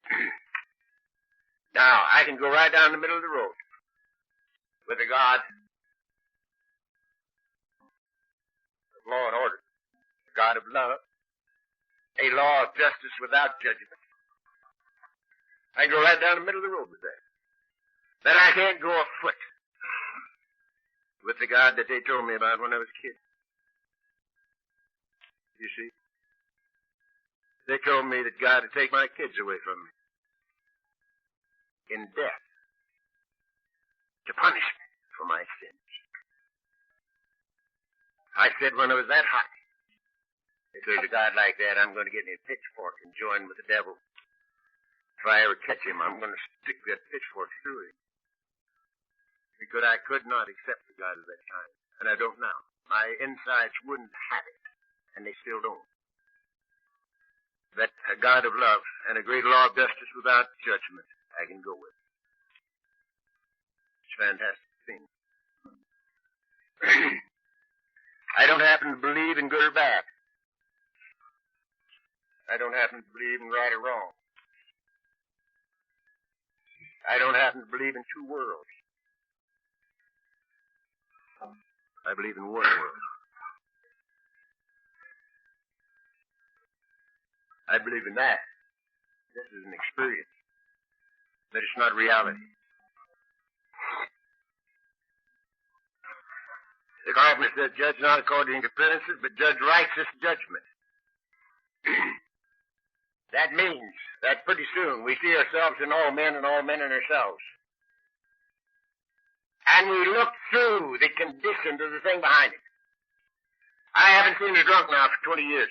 he. Now, I can go right down the middle of the road with a God of law and order, a God of love, a law of justice without judgment. I can go right down the middle of the road with that. But I can't go afoot with the God that they told me about when I was a kid. You see? They told me that God would take my kids away from me in death to punish me for my sins. I said when I was that hot, if there's a God like that, I'm going to get me a pitchfork and join with the devil. If I ever catch him, I'm going to stick that pitchfork through him. Because I could not accept the God of that time. And I don't now. My insides wouldn't have it. And they still don't. That a God of love and a great law of justice without judgment, I can go with. It's a fantastic thing. I don't happen to believe in good or bad. I don't happen to believe in right or wrong. I don't happen to believe in two worlds. I believe in one world. I believe in that. This is an experience. But it's not reality. The carpenter said, judge not according to appearances, but judge righteous judgment. That means that pretty soon we see ourselves in all men and all men in ourselves. And we look through the condition of the thing behind it. I haven't seen a drunk now for 20 years.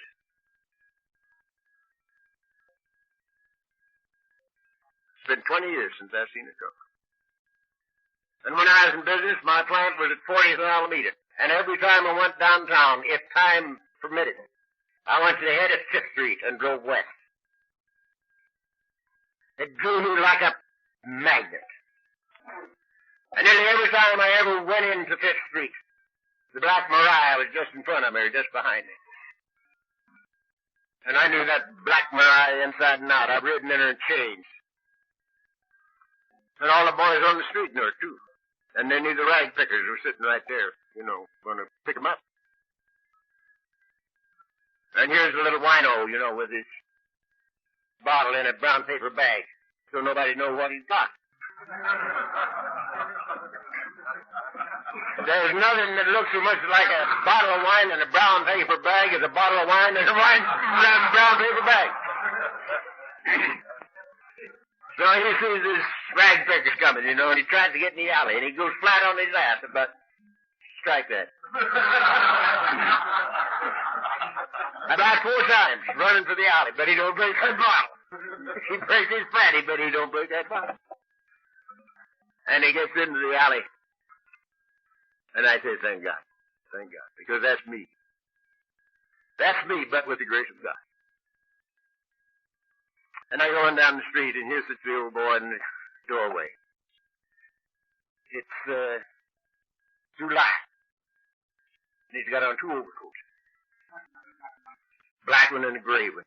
It's been 20 years since I've seen a drunk. And when I was in business, my plant was at 40th and Alameda. And every time I went downtown, if time permitted, I went to the head of 5th Street and drove west. It drew me like a magnet. And nearly every time I ever went into 5th Street, the Black Maria was just in front of me or just behind me. And I knew that Black Maria inside and out. I've ridden in her in chains. And all the boys on the street knew her, too. And they knew the rag pickers were sitting right there, going to pick them up. And here's the little wino, with his bottle in a brown paper bag, so nobody knows what he's got. There's nothing that looks so much like a bottle of wine in a brown paper bag as a bottle of wine in a brown paper bag. So he sees this rag picker coming, and he tries to get in the alley, and he goes flat on his ass about strike that. About 4 times, running for the alley, but he don't break that bottle. He breaks his fatty, but he don't break that bottle. And he gets into the alley. And I say, thank God, because that's me. That's me, but with the grace of God. And I go on down the street, and here sits the old boy in the doorway. It's, July. And he's got on 2 overcoats. Black one and a gray one.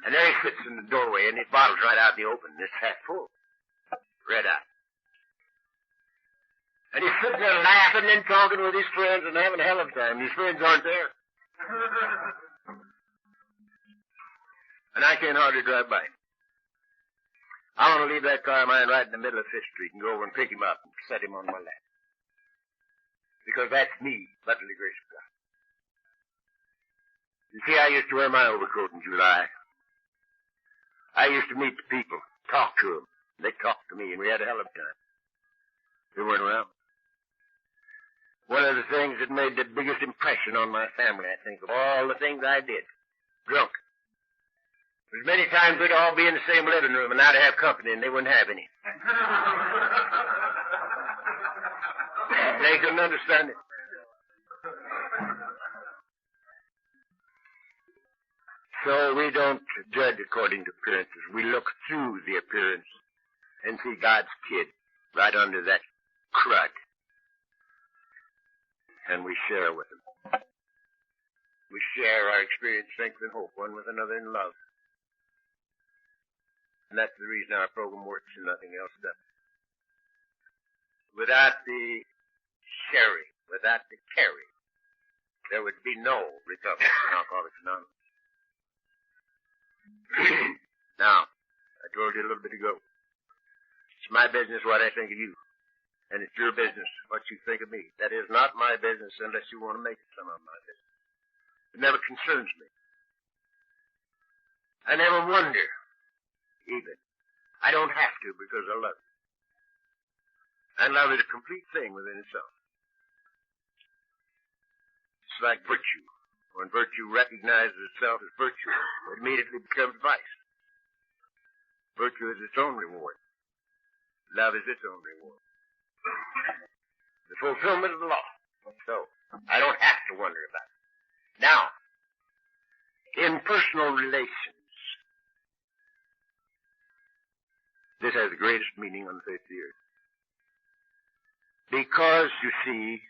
And there he sits in the doorway, and his bottle's right out in the open, and it's half full. Red eye. And he's sitting there laughing and talking with his friends and having a hell of a time. His friends aren't there. And I can't hardly drive by him. I want to leave that car of mine right in the middle of Fifth Street and go over and pick him up and set him on my lap. Because that's me, by the grace of God. You see, I used to wear my overcoat in July. I used to meet the people, talk to them. They talked to me, and we had a hell of a time. They weren't around. One of the things that made the biggest impression on my family, I think, of all the things I did, drunk. There's many times we'd all be in the same living room, and I'd have company, and they wouldn't have any. They couldn't understand it. So we don't judge according to appearances. We look through the appearance and see God's kid right under that crud. And we share with him. We share our experience, strength, and hope, one with another in love. And that's the reason our program works and nothing else does. Without the sharing, without the caring, there would be no recovery in Alcoholics Anonymous. Now, I told you a little bit ago, it's my business what I think of you. And it's your business what you think of me. That is not my business unless you want to make it some of my business. It never concerns me. I never wonder, even. I don't have to because I love you. And love is a complete thing within itself. It's like virtue. When virtue recognizes itself as virtue, it immediately becomes vice. Virtue is its own reward. Love is its own reward. The fulfillment of the law. So, I don't have to wonder about it. Now, in personal relations, this has the greatest meaning on the face of the earth. Because, you see,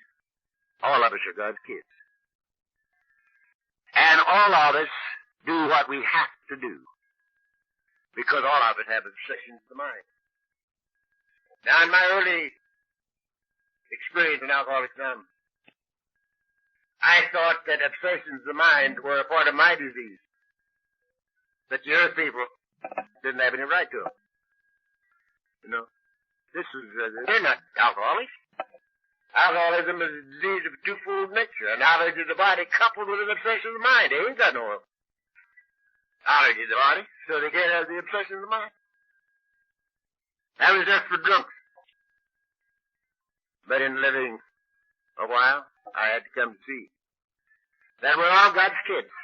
all of us are God's kids. And all of us do what we have to do. Because all of us have obsessions of the mind. Now, in my early experience in Alcoholics Anonymous, I thought that obsessions of the mind were a part of my disease. That the earth people didn't have any right to them. You know, they're not alcoholics. Alcoholism is a disease of a twofold nature. A knowledge of the body coupled with an obsession of the mind. They ain't got no knowledge of the body, so they can't have the obsession of the mind. That was just for drunks. But in living a while, I had to come to see that we're all God's kids.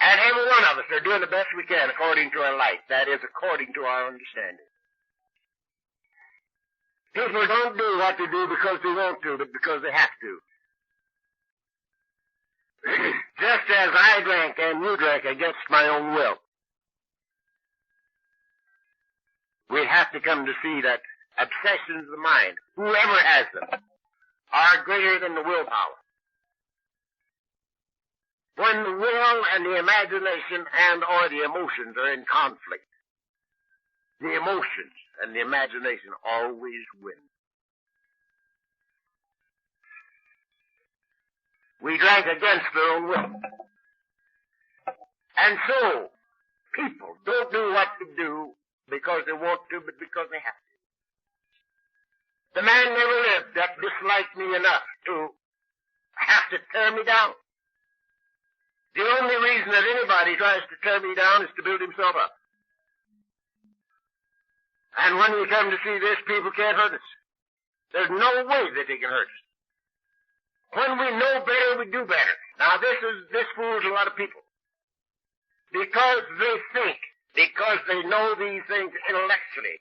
And every one of us are doing the best we can according to our light. That is, according to our understanding. People don't do what they do because they want to, but because they have to. Just as I drank and you drank against my own will. We have to come to see that obsessions of the mind, whoever has them, are greater than the willpower. When the will and the imagination and or the emotions are in conflict, the emotions and the imagination always win. We drank against their own will. And so, people don't do what they do because they want to, but because they have to. The man never lived that disliked me enough to have to tear me down. The only reason that anybody tries to tear me down is to build himself up. And when we come to see this, people can't hurt us. There's no way that they can hurt us. When we know better, we do better. Now this fools a lot of people. Because they think, because they know these things intellectually.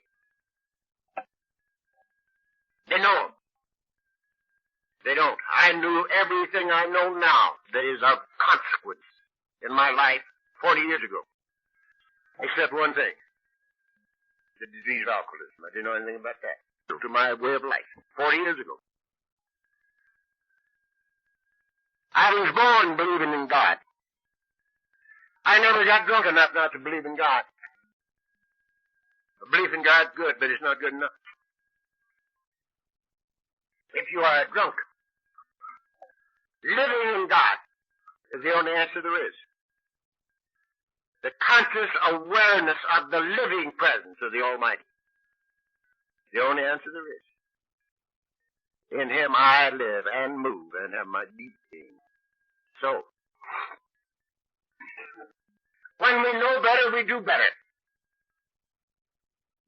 They know them. They don't. I knew everything I know now that is of consequence in my life 40 years ago. Except one thing. the disease of alcoholism. I didn't know anything about that. To my way of life, 40 years ago. I was born believing in God. I never got drunk enough not to believe in God. A belief in God's good, but it's not good enough. If you are a drunk, living in God is the only answer there is. The conscious awareness of the living presence of the Almighty. The only answer there is. In Him I live and move and have my deep being. So, when we know better, we do better.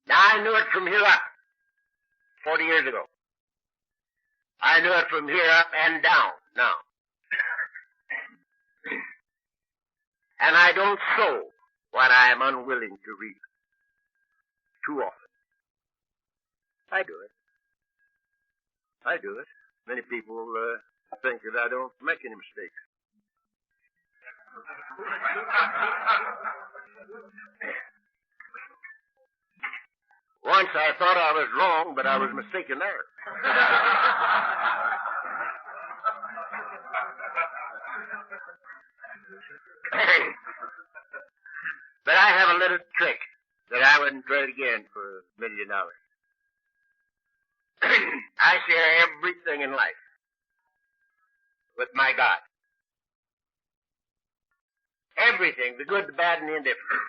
Now, I knew it from here up, 40 years ago. I knew it from here up and down now. And I don't sow what I am unwilling to reap too often. I do it. I do it. Many people think that I don't make any mistakes. Once I thought I was wrong, but I was mistaken there. But I have a little trick that I wouldn't trade again for $1 million. I share everything in life with my God. Everything, the good, the bad, and the indifferent.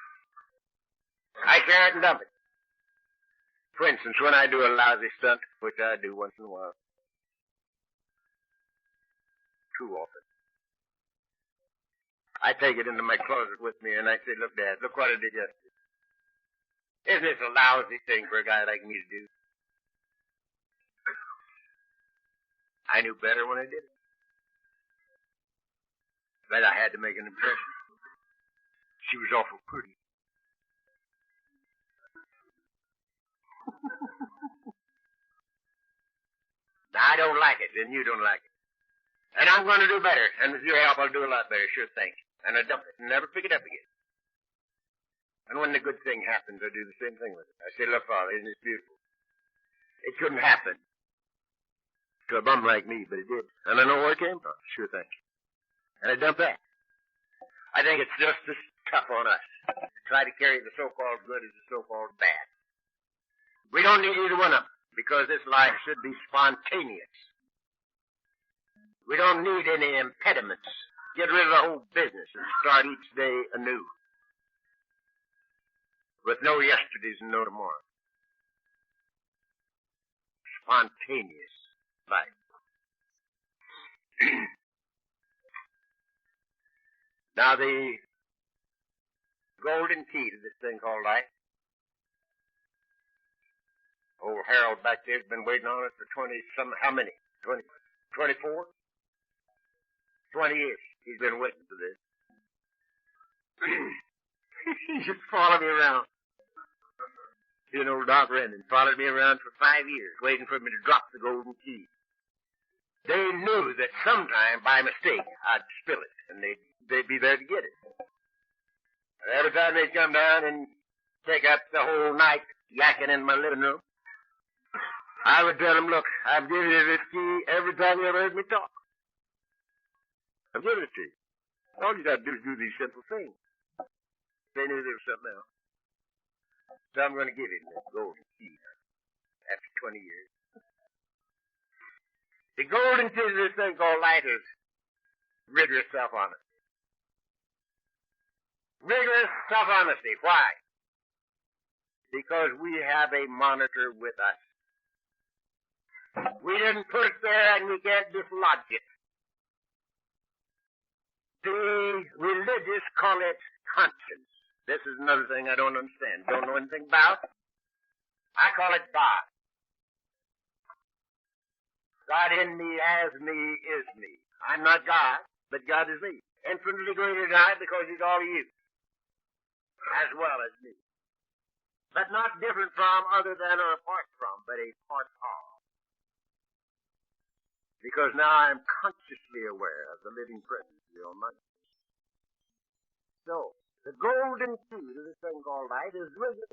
I share it and dump it. For instance, when I do a lousy stunt, which I do once in a while, too often, I take it into my closet with me and I say, look, Dad, look what I did yesterday. Isn't this a lousy thing for a guy like me to do? I knew better when I did it. But I had to make an impression. She was awful pretty. Now, I don't like it, and you don't like it. And I'm going to do better. And with your help, I'll do a lot better, sure thing. And I dump it and never pick it up again. And when the good thing happens, I do the same thing with it. I say, look, Father, isn't this beautiful? It couldn't happen to a bum like me, but it did. And I know where it came from, sure thing. And I dump that. I think it's just as tough on us to try to carry the so-called good as the so-called bad. We don't need either one of them, because this life should be spontaneous. We don't need any impediments. Get rid of the whole business and start each day anew. With no yesterdays and no tomorrow. Spontaneous life. Now the golden key to this thing called life. Old Harold back there's been waiting on it for how many? 24? 20 years. He's been waiting for this. He just followed me around. You know, Doc Rendon followed me around for 5 years, waiting for me to drop the golden key. They knew that sometime, by mistake, I'd spill it, and they'd be there to get it. And every time they'd come down and take up the whole night yakking in my living room, I would tell them, look, I've given you this key every time you ever heard me talk. I've given it to you. All you got to do is do these simple things. They knew there was something else. So I'm going to give him this golden key after 20 years. The golden key to this thing called life is rigorous self-honesty. Rigorous self-honesty. Why? Because we have a monitor with us. We didn't put it there and we can't dislodge it. The religious call it conscience. This is another thing I don't understand. Don't know anything about. I call it God. God in me, as me, is me. I'm not God, but God is me. Infinitely greater than I because He's all of you. As well as me. But not different from, other than, or apart from, but a part of. Because now I'm consciously aware of the living presence of the Almighty. So, the golden key to this thing called life is rigorous